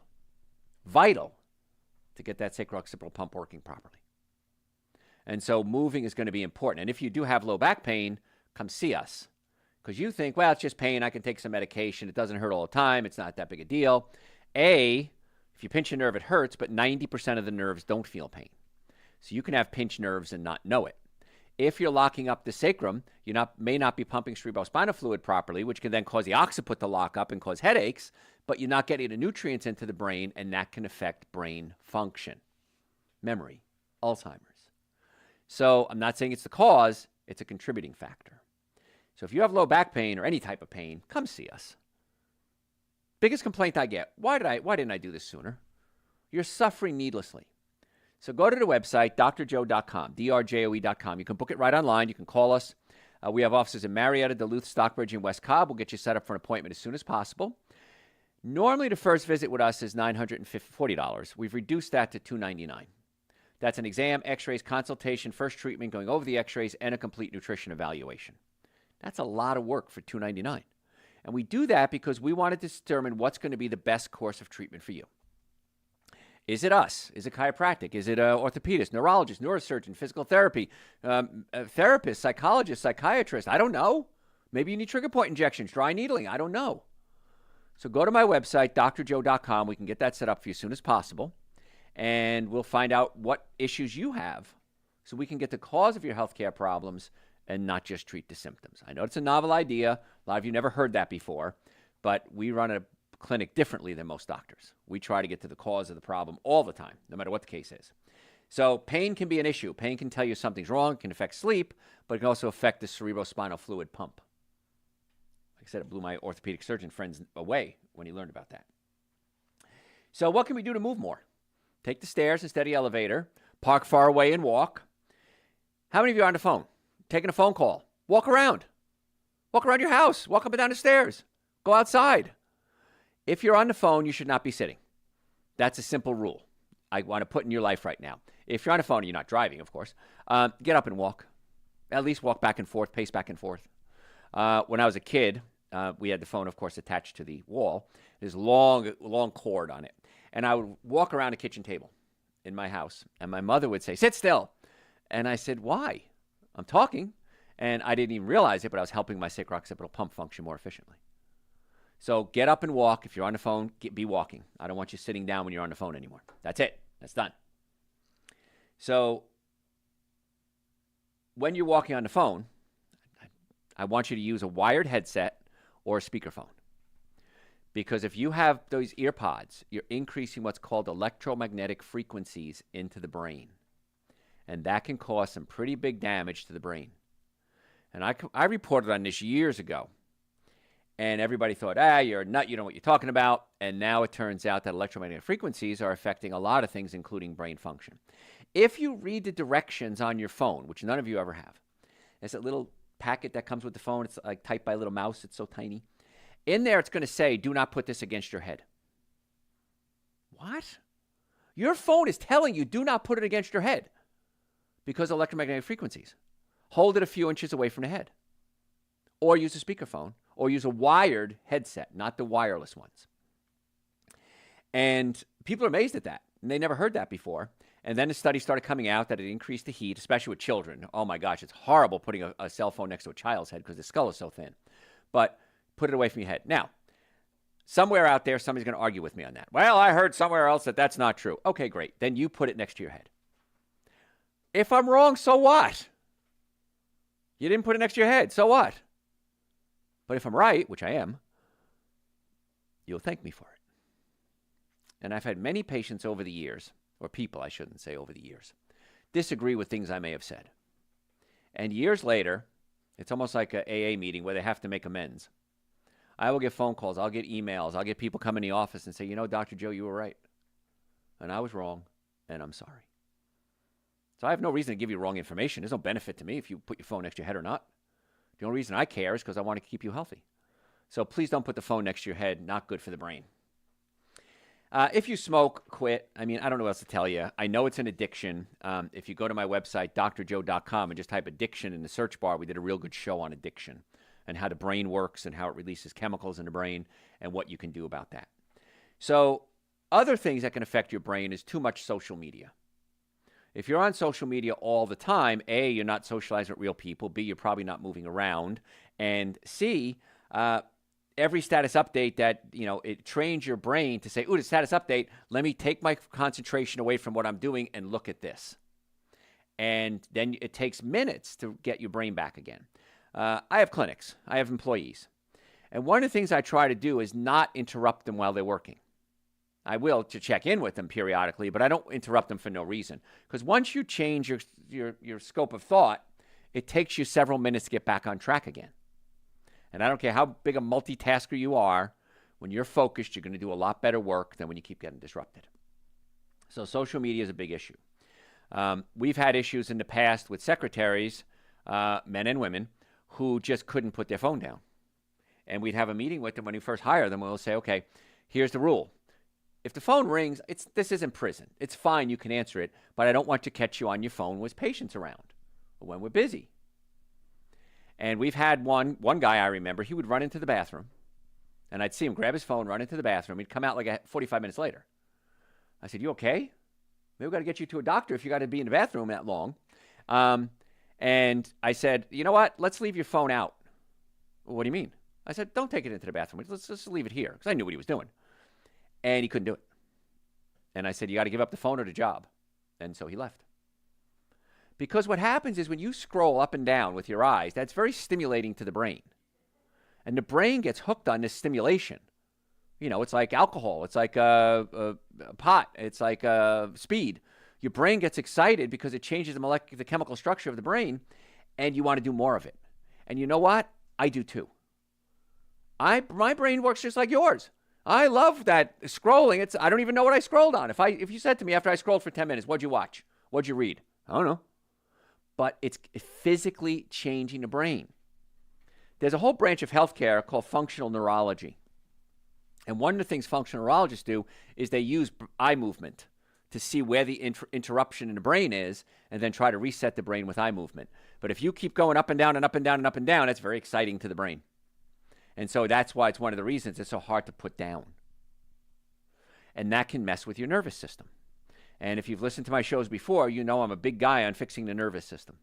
Vital to get that sacro-occipital pump working properly. And so moving is going to be important. And if you do have low back pain, come see us. Because you think, well, it's just pain. I can take some medication. It doesn't hurt all the time. It's not that big a deal. If you pinch a nerve, it hurts, but 90% of the nerves don't feel pain. So you can have pinched nerves and not know it. If you're locking up the sacrum, you may not be pumping cerebrospinal fluid properly, which can then cause the occiput to lock up and cause headaches, but you're not getting the nutrients into the brain, and that can affect brain function, memory, Alzheimer's. So I'm not saying it's the cause, it's a contributing factor. So if you have low back pain or any type of pain, come see us. Biggest complaint I get, why didn't I do this sooner? You're suffering needlessly. So go to the website, drjoe.com, drjoe.com. You can book it right online. You can call us. We have offices in Marietta, Duluth, Stockbridge, and West Cobb. We'll get you set up for an appointment as soon as possible. Normally, the first visit with us is $940. We've reduced that to $299. That's an exam, x-rays, consultation, first treatment, going over the x-rays, and a complete nutrition evaluation. That's a lot of work for $299. And we do that because we want to determine what's going to be the best course of treatment for you. Is it us? Is it chiropractic? Is it an orthopedist, neurologist, neurosurgeon, physical therapy, therapist, psychologist, psychiatrist? I don't know. Maybe you need trigger point injections, dry needling. I don't know. So go to my website, drjoe.com. We can get that set up for you as soon as possible. And we'll find out what issues you have so we can get the cause of your healthcare problems and not just treat the symptoms. I know it's a novel idea. A lot of you never heard that before, but we run a clinic differently than most doctors. We try to get to the cause of the problem all the time, no matter what the case is. So pain can be an issue. Pain can tell you something's wrong, it can affect sleep, but it can also affect the cerebrospinal fluid pump. Like I said, it blew my orthopedic surgeon friends away when he learned about that. So what can we do to move more? Take the stairs instead of the elevator, park far away and walk. How many of you are on the phone? Taking a phone call. Walk around. Walk around your house. Walk up and down the stairs. Go outside. If you're on the phone, you should not be sitting. That's a simple rule I want to put in your life right now. If you're on the phone and you're not driving, of course, get up and walk. At least walk back and forth, pace back and forth. When I was a kid, we had the phone, of course, attached to the wall. There's a long cord on it. And I would walk around a kitchen table in my house, and my mother would say, sit still. And I said, why? I'm talking. And I didn't even realize it, but I was helping my sacrooccipital pump function more efficiently. So get up and walk. If you're on the phone, be walking. I don't want you sitting down when you're on the phone anymore. That's it. That's done. So when you're walking on the phone, I want you to use a wired headset or a speakerphone. Because if you have those ear pods, you're increasing what's called electromagnetic frequencies into the brain. And that can cause some pretty big damage to the brain. And I reported on this years ago. And everybody thought, you're a nut, you know what you're talking about. And now it turns out that electromagnetic frequencies are affecting a lot of things, including brain function. If you read the directions on your phone, which none of you ever have, there's a little packet that comes with the phone. It's like typed by a little mouse. It's so tiny. In there, it's going to say, do not put this against your head. What? Your phone is telling you, do not put it against your head because of electromagnetic frequencies. Hold it a few inches away from the head. Or use a speakerphone, or use a wired headset, not the wireless ones. And people are amazed at that. And they never heard that before. And then the study started coming out that it increased the heat, especially with children. Oh my gosh, it's horrible putting a cell phone next to a child's head because the skull is so thin. But put it away from your head. Now, somewhere out there, somebody's going to argue with me on that. Well, I heard somewhere else that that's not true. Okay, great. Then you put it next to your head. If I'm wrong, so what? You didn't put it next to your head. So what? But if I'm right, which I am, you'll thank me for it. And I've had many patients over the years, or people, I shouldn't say over the years, disagree with things I may have said. And years later, it's almost like an AA meeting where they have to make amends. I will get phone calls. I'll get emails. I'll get people come in the office and say, Dr. Joe, you were right. And I was wrong, and I'm sorry. So I have no reason to give you wrong information. There's no benefit to me if you put your phone next to your head or not. The only reason I care is because I want to keep you healthy. So please don't put the phone next to your head. Not good for the brain. If you smoke, quit. I don't know what else to tell you. I know it's an addiction. If you go to my website, drjoe.com, and just type addiction in the search bar, we did a real good show on addiction and how the brain works and how it releases chemicals in the brain and what you can do about that. So other things that can affect your brain is too much social media. If you're on social media all the time, A, you're not socializing with real people. B, you're probably not moving around. And C, every status update that, it trains your brain to say, ooh, the status update, let me take my concentration away from what I'm doing and look at this. And then it takes minutes to get your brain back again. I have clinics. I have employees. And one of the things I try to do is not interrupt them while they're working. I will to check in with them periodically, but I don't interrupt them for no reason. Because once you change your scope of thought, it takes you several minutes to get back on track again. And I don't care how big a multitasker you are, when you're focused, you're going to do a lot better work than when you keep getting disrupted. So social media is a big issue. We've had issues in the past with secretaries, men and women, who just couldn't put their phone down. And we'd have a meeting with them when we first hire them. We'll say, okay, here's the rule. If the phone rings, this isn't prison. It's fine, you can answer it, but I don't want to catch you on your phone with patients around or when we're busy. And we've had one guy I remember, he would run into the bathroom, and I'd see him grab his phone, run into the bathroom. He'd come out like 45 minutes later. I said, you okay? Maybe we've got to get you to a doctor if you got to be in the bathroom that long. And I said, you know what? Let's leave your phone out. Well, what do you mean? I said, don't take it into the bathroom. Let's just leave it here, because I knew what he was doing. And he couldn't do it. And I said, you got to give up the phone or the job. And so he left. Because what happens is when you scroll up and down with your eyes, that's very stimulating to the brain. And the brain gets hooked on this stimulation. It's like alcohol. It's like pot. It's like speed. Your brain gets excited because it changes the chemical structure of the brain, and you want to do more of it. And you know what? I do too. My brain works just like yours. I love that scrolling. I don't even know what I scrolled on. If you said to me after I scrolled for 10 minutes, what'd you watch? What'd you read? I don't know. but it's physically changing the brain. There's a whole branch of healthcare called functional neurology. And one of the things functional neurologists do is they use eye movement to see where the interruption in the brain is and then try to reset the brain with eye movement. But if you keep going up and down and up and down and up and down, that's very exciting to the brain. And so that's why it's one of the reasons it's so hard to put down. And that can mess with your nervous system. And if you've listened to my shows before, you know I'm a big guy on fixing the nervous system.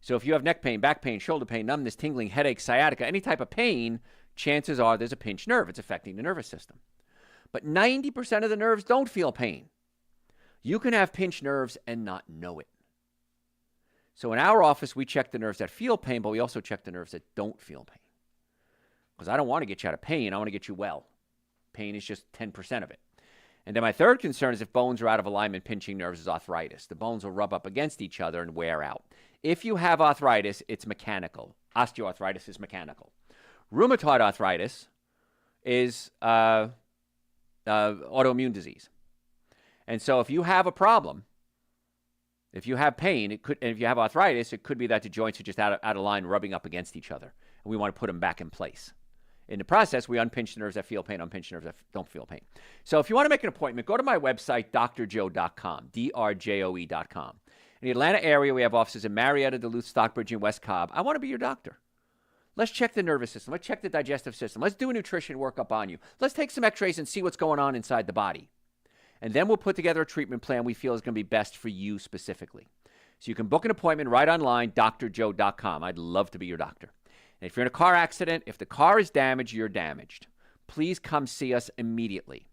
So if you have neck pain, back pain, shoulder pain, numbness, tingling, headache, sciatica, any type of pain, chances are there's a pinched nerve. It's affecting the nervous system. But 90% of the nerves don't feel pain. You can have pinched nerves and not know it. So in our office, we check the nerves that feel pain, but we also check the nerves that don't feel pain. Because I don't want to get you out of pain. I want to get you well. Pain is just 10% of it. And then my third concern is if bones are out of alignment, pinching nerves is arthritis. The bones will rub up against each other and wear out. If you have arthritis, it's mechanical. Osteoarthritis is mechanical. Rheumatoid arthritis is autoimmune disease. And so if you have a problem, if you have pain, and if you have arthritis, it could be that the joints are just out of line, rubbing up against each other. And we want to put them back in place. In the process, we unpinch the nerves that feel pain, unpinch the nerves that don't feel pain. So if you want to make an appointment, go to my website, drjoe.com, drjoe.com. In the Atlanta area, we have offices in Marietta, Duluth, Stockbridge, and West Cobb. I want to be your doctor. Let's check the nervous system. Let's check the digestive system. Let's do a nutrition workup on you. Let's take some x-rays and see what's going on inside the body. And then we'll put together a treatment plan we feel is going to be best for you specifically. So you can book an appointment right online, drjoe.com. I'd love to be your doctor. And if you're in a car accident, if the car is damaged, you're damaged. Please come see us immediately.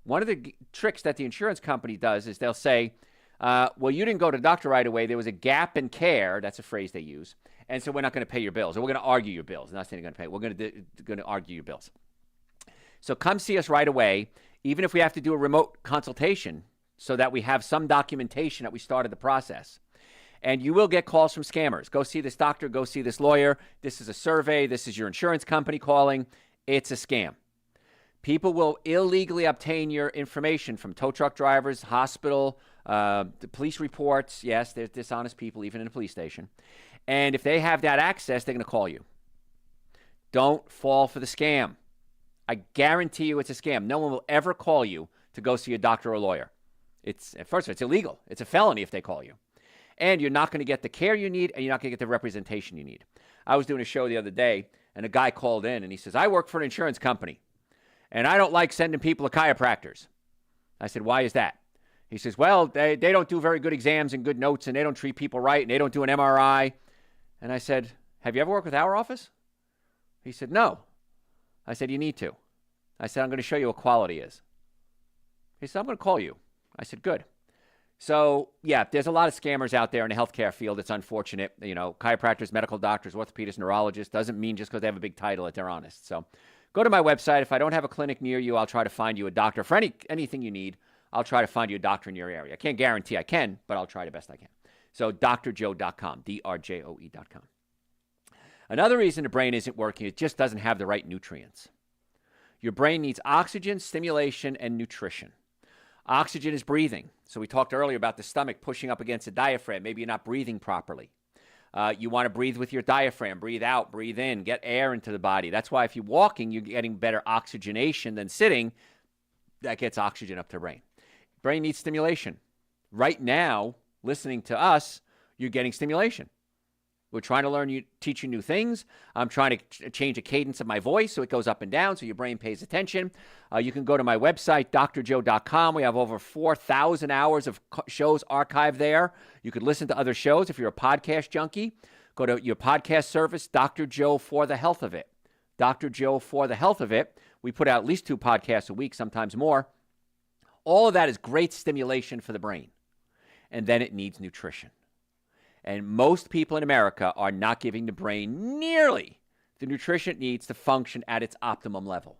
One of the tricks that the insurance company does is they'll say, well, you didn't go to the doctor right away. There was a gap in care. That's a phrase they use. And so we're not going to pay your bills, or we're going to argue your bills. I'm not saying you're going to pay. We're going to argue your bills. So come see us right away, even if we have to do a remote consultation so that we have some documentation that we started the process. And you will get calls from scammers. Go see this doctor. Go see this lawyer. This is a survey. This is your insurance company calling. It's a scam. People will illegally obtain your information from tow truck drivers, hospital, the police reports. Yes, there's dishonest people even in a police station. And if they have that access, they're going to call you. Don't fall for the scam. I guarantee you it's a scam. No one will ever call you to go see a doctor or lawyer. First of all, it's illegal. It's a felony if they call you. And you're not going to get the care you need, and you're not going to get the representation you need. I was doing a show the other day, and a guy called in, and he says, I work for an insurance company, and I don't like sending people to chiropractors. I said, why is that? He says, well, they don't do very good exams and good notes, and they don't treat people right, and they don't do an MRI. And I said, have you ever worked with our office? He said, no. I said, you need to. I said, I'm going to show you what quality is. He said, I'm going to call you. I said, good. So, yeah, there's a lot of scammers out there in the healthcare field. It's unfortunate. You know, chiropractors, medical doctors, orthopedists, neurologists. Doesn't mean just because they have a big title that they're honest. So go to my website. If I don't have a clinic near you, I'll try to find you a doctor. For anything you need, I'll try to find you a doctor in your area. I can't guarantee I can, but I'll try the best I can. So drjoe.com, drjoe.com. Another reason the brain isn't working, it just doesn't have the right nutrients. Your brain needs oxygen, stimulation, and nutrition. Oxygen is breathing. So we talked earlier about the stomach pushing up against the diaphragm. Maybe you're not breathing properly. You want to breathe with your diaphragm. Breathe out, breathe in, get air into the body. That's why if you're walking, you're getting better oxygenation than sitting. That gets oxygen up to the brain. Brain needs stimulation. Right now, listening to us, you're getting stimulation. We're trying to teach you new things. I'm trying to change the cadence of my voice so it goes up and down so your brain pays attention. You can go to my website, drjoe.com. We have over 4,000 hours of shows archived there. You could listen to other shows if you're a podcast junkie. Go to your podcast service, Dr. Joe for the Health of It. Dr. Joe for the Health of It. We put out at least 2 podcasts a week, sometimes more. All of that is great stimulation for the brain. And then it needs nutrition. And most people in America are not giving the brain nearly the nutrition it needs to function at its optimum level.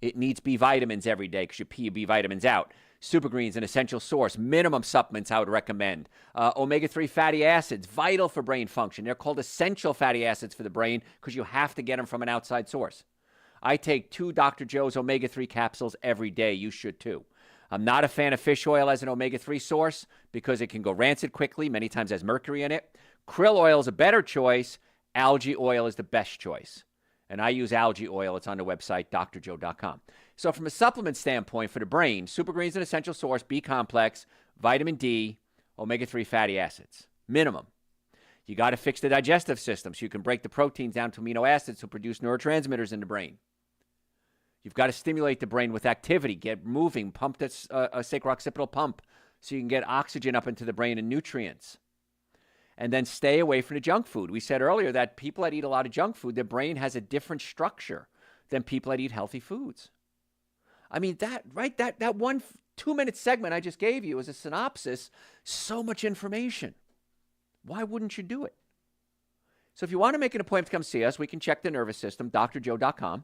It needs B vitamins every day because you pee your B vitamins out. Supergreen's an essential source. Minimum supplements I would recommend. Omega-3 fatty acids, vital for brain function. They're called essential fatty acids for the brain because you have to get them from an outside source. I take 2 Dr. Joe's omega-3 capsules every day. You should too. I'm not a fan of fish oil as an omega-3 source because it can go rancid quickly, many times has mercury in it. Krill oil is a better choice. Algae oil is the best choice. And I use algae oil. It's on the website, drjoe.com. So from a supplement standpoint for the brain, Super Green's an essential source, B complex, vitamin D, omega-3 fatty acids, minimum. You got to fix the digestive system so you can break the proteins down to amino acids to produce neurotransmitters in the brain. You've got to stimulate the brain with activity, get moving, pump a sacrooccipital pump so you can get oxygen up into the brain and nutrients. And then stay away from the junk food. We said earlier that people that eat a lot of junk food, their brain has a different structure than people that eat healthy foods. I mean, that 1 2-minute segment I just gave you is a synopsis, so much information. Why wouldn't you do it? So if you want to make an appointment to come see us, we can check the nervous system, drjoe.com.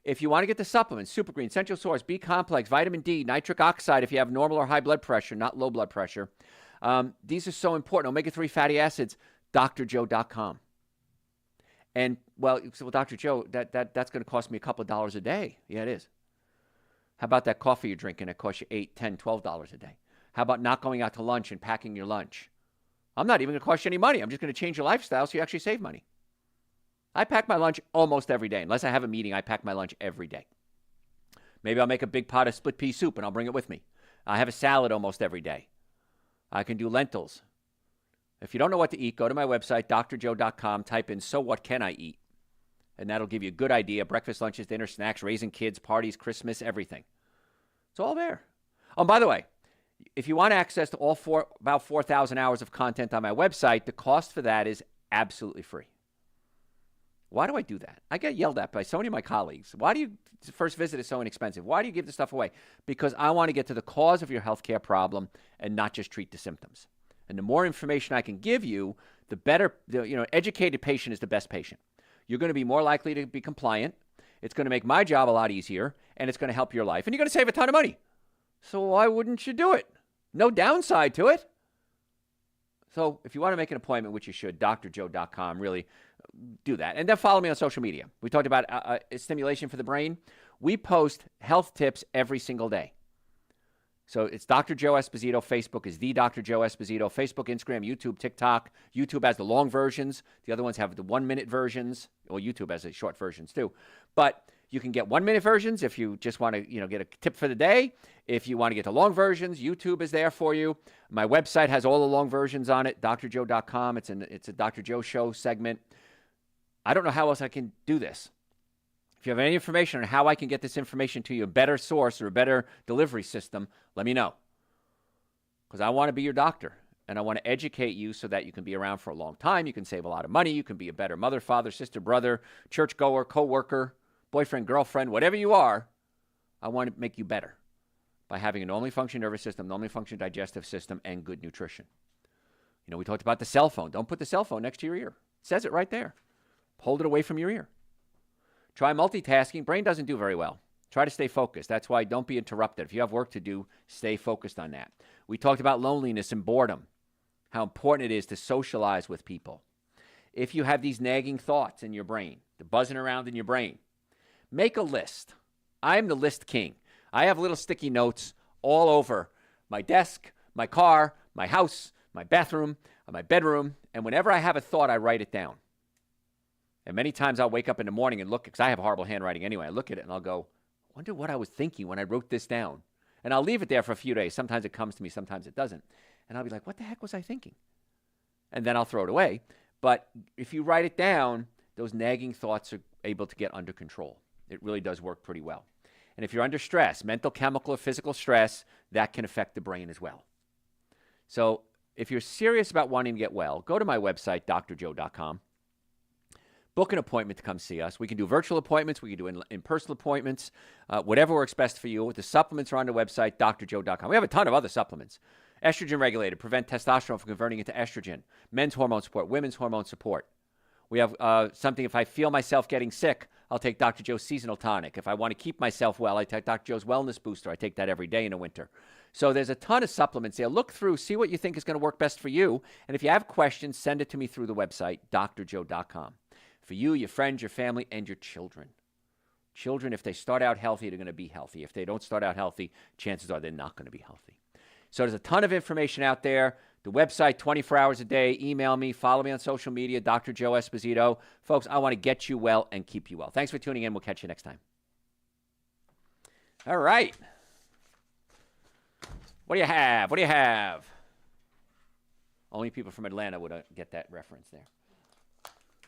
If you want to get the supplements, Super Green, Essential Source, B Complex, vitamin D, nitric oxide if you have normal or high blood pressure, not low blood pressure. These are so important. Omega-3 fatty acids, drjoe.com. And, well, Dr. Joe, that's going to cost me a couple of dollars a day. Yeah, it is. How about that coffee you're drinking that costs you $8, $10, $12 a day? How about not going out to lunch and packing your lunch? I'm not even going to cost you any money. I'm just going to change your lifestyle so you actually save money. I pack my lunch almost every day. Unless I have a meeting, I pack my lunch every day. Maybe I'll make a big pot of split pea soup and I'll bring it with me. I have a salad almost every day. I can do lentils. If you don't know what to eat, go to my website, drjoe.com, type in, so what can I eat? And that'll give you a good idea. Breakfast, lunches, dinner, snacks, raising kids, parties, Christmas, everything. It's all there. Oh, by the way, if you want access to about 4,000 hours of content on my website, the cost for that is absolutely free. Why do I do that? I get yelled at by so many of my colleagues. Why do you, first visit is so inexpensive? Why do you give this stuff away? Because I want to get to the cause of your healthcare problem and not just treat the symptoms. And the more information I can give you, the better, educated patient is the best patient. You're going to be more likely to be compliant. It's going to make my job a lot easier, and it's going to help your life. And you're going to save a ton of money. So why wouldn't you do it? No downside to it. So if you want to make an appointment, which you should, drjoe.com, really do that. And then follow me on social media. We talked about stimulation for the brain. We post health tips every single day. So it's Dr. Joe Esposito. Facebook is the Dr. Joe Esposito. Facebook, Instagram, YouTube, TikTok. YouTube has the long versions. The other ones have the 1-minute versions. Well, YouTube has the short versions too. But you can get 1-minute versions if you just want to, get a tip for the day. If you want to get the long versions, YouTube is there for you. My website has all the long versions on it, drjoe.com. It's a Dr. Joe Show segment. I don't know how else I can do this. If you have any information on how I can get this information to you, a better source or a better delivery system, let me know. Because I want to be your doctor, and I want to educate you so that you can be around for a long time. You can save a lot of money. You can be a better mother, father, sister, brother, churchgoer, coworker, boyfriend, girlfriend, whatever you are. I want to make you better by having a normally functioning nervous system, normally functioning digestive system, and good nutrition. We talked about the cell phone. Don't put the cell phone next to your ear. It says it right there. Hold it away from your ear. Try multitasking. Brain doesn't do very well. Try to stay focused. That's why don't be interrupted. If you have work to do, stay focused on that. We talked about loneliness and boredom, how important it is to socialize with people. If you have these nagging thoughts in your brain, they're buzzing around in your brain, make a list. I'm the list king. I have little sticky notes all over my desk, my car, my house, my bathroom, my bedroom, and whenever I have a thought, I write it down. And many times I'll wake up in the morning and look, because I have horrible handwriting anyway, I look at it and I'll go, I wonder what I was thinking when I wrote this down. And I'll leave it there for a few days. Sometimes it comes to me, sometimes it doesn't. And I'll be like, what the heck was I thinking? And then I'll throw it away. But if you write it down, those nagging thoughts are able to get under control. It really does work pretty well. And if you're under stress, mental, chemical, or physical stress, that can affect the brain as well. So if you're serious about wanting to get well, go to my website, drjoe.com. Book an appointment to come see us. We can do virtual appointments. We can do in-person appointments, whatever works best for you. The supplements are on the website, drjoe.com. We have a ton of other supplements. Estrogen regulated, prevent testosterone from converting into estrogen. Men's hormone support, women's hormone support. We have something, if I feel myself getting sick, I'll take Dr. Joe's Seasonal Tonic. If I want to keep myself well, I take Dr. Joe's Wellness Booster. I take that every day in the winter. So there's a ton of supplements there. Look through, see what you think is going to work best for you. And if you have questions, send it to me through the website, drjoe.com. For you, your friends, your family, and your children. Children, if they start out healthy, they're going to be healthy. If they don't start out healthy, chances are they're not going to be healthy. So there's a ton of information out there. The website, 24 hours a day. Email me. Follow me on social media, Dr. Joe Esposito. Folks, I want to get you well and keep you well. Thanks for tuning in. We'll catch you next time. All right. What do you have? What do you have? Only people from Atlanta would get that reference there.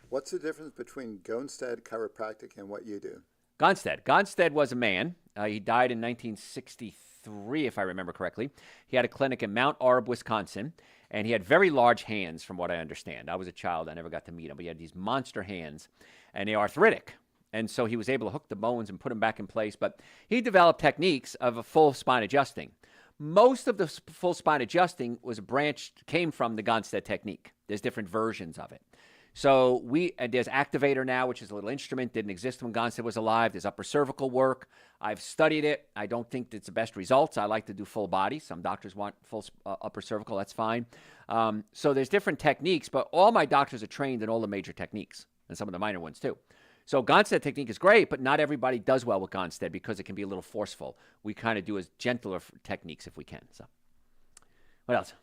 What's the difference between Gonstead Chiropractic and what you do? Gonstead was a man. He died in 1963, if I remember correctly. He had a clinic in Mount Orab, Wisconsin, and he had very large hands, from what I understand. I was a child. I never got to meet him, but he had these monster hands, and they're arthritic. And so he was able to hook the bones and put them back in place. But he developed techniques of a full spine adjusting. Most of the full spine adjusting came from the Gonstead technique. There's different versions of it. So there's Activator now, which is a little instrument. Didn't exist when Gonstead was alive. There's upper cervical work. I've studied it. I don't think it's the best results. I like to do full body. Some doctors want full upper cervical. That's fine. So there's different techniques, but all my doctors are trained in all the major techniques and some of the minor ones too. So Gonstead technique is great, but not everybody does well with Gonstead because it can be a little forceful. We kind of do as gentler techniques if we can. So what else?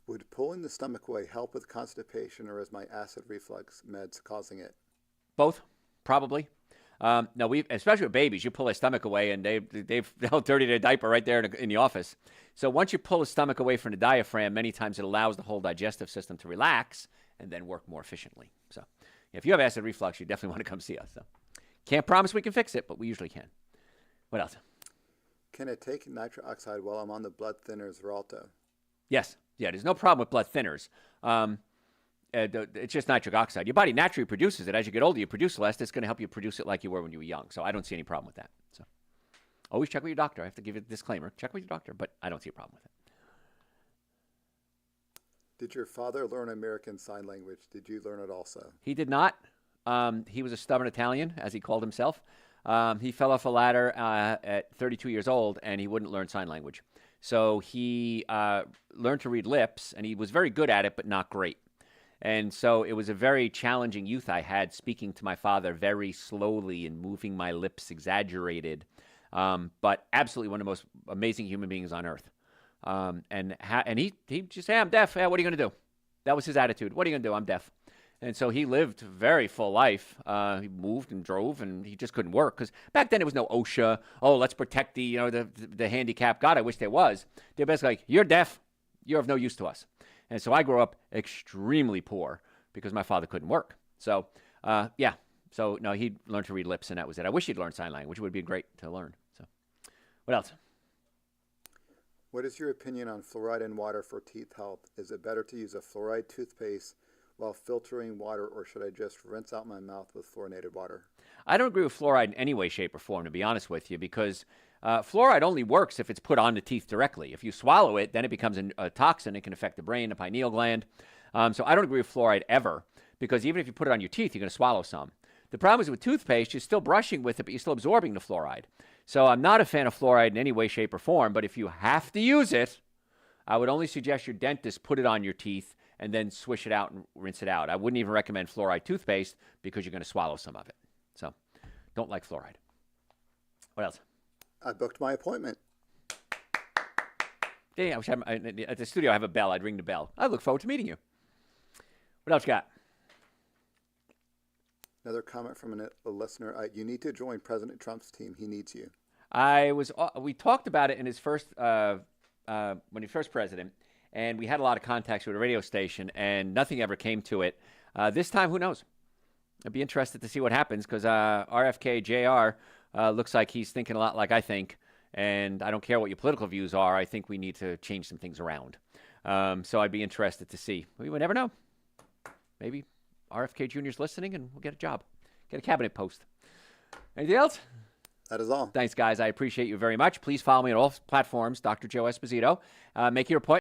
Would pulling the stomach away help with constipation, or is my acid reflux meds causing it? Both, probably. No, especially with babies, you pull their stomach away and they'll dirty their diaper right there in the office. So once you pull the stomach away from the diaphragm, many times it allows the whole digestive system to relax and then work more efficiently. So if you have acid reflux, you definitely want to come see us. So can't promise we can fix it, but we usually can. What else? Can I take nitric oxide while I'm on the blood thinners Xarelto? Yes. Yeah, there's no problem with blood thinners. It's just nitric oxide. Your body naturally produces it. As you get older, you produce less. It's going to help you produce it like you were when you were young. So I don't see any problem with that. So always check with your doctor. I have to give you a disclaimer. Check with your doctor, but I don't see a problem with it. Did your father learn American Sign Language? Did you learn it also? He did not. He was a stubborn Italian, as he called himself. He fell off a ladder at 32 years old, and he wouldn't learn sign language. So he learned to read lips, and he was very good at it, but not great. And so it was a very challenging youth I had, speaking to my father very slowly and moving my lips exaggerated, but absolutely one of the most amazing human beings on earth. And he just said, hey, I'm deaf. Yeah, what are you going to do? That was his attitude. What are you going to do? I'm deaf. And so he lived a very full life. He moved and drove, and he just couldn't work. Because back then there was no OSHA. Oh, let's protect the handicapped. God, I wish there was. They're basically like, you're deaf. You're of no use to us. And so I grew up extremely poor because my father couldn't work. So, yeah. So, no, he learned to read lips, and that was it. I wish he'd learned sign language. It would be great to learn. So, what else? What is your opinion on fluoride in water for teeth health? Is it better to use a fluoride toothpaste while filtering water, or should I just rinse out my mouth with fluorinated water? I don't agree with fluoride in any way, shape, or form, to be honest with you, because fluoride only works if it's put on the teeth directly. If you swallow it, then it becomes a toxin. It can affect the brain, the pineal gland. So I don't agree with fluoride ever, because even if you put it on your teeth, you're going to swallow some. The problem is with toothpaste, you're still brushing with it, but you're still absorbing the fluoride. So I'm not a fan of fluoride in any way, shape, or form, but if you have to use it, I would only suggest your dentist put it on your teeth and then swish it out and rinse it out. I wouldn't even recommend fluoride toothpaste because you're going to swallow some of it. So don't like fluoride. What else? I booked my appointment. Yeah, I wish at the studio I have a bell. I'd ring the bell. I look forward to meeting you. What else you got? Another comment from a listener. You need to join President Trump's team. He needs you. We talked about it in his first, when he was first president, and we had a lot of contacts with a radio station, and nothing ever came to it. This time, who knows? I'd be interested to see what happens, because RFK Jr. Looks like he's thinking a lot like I think, and I don't care what your political views are. I think we need to change some things around. So I'd be interested to see. We would never know. Maybe RFK Jr. is listening, and we'll get a job, get a cabinet post. Anything else? That is all. Thanks, guys. I appreciate you very much. Please follow me on all platforms, Dr. Joe Esposito. Make your appointment.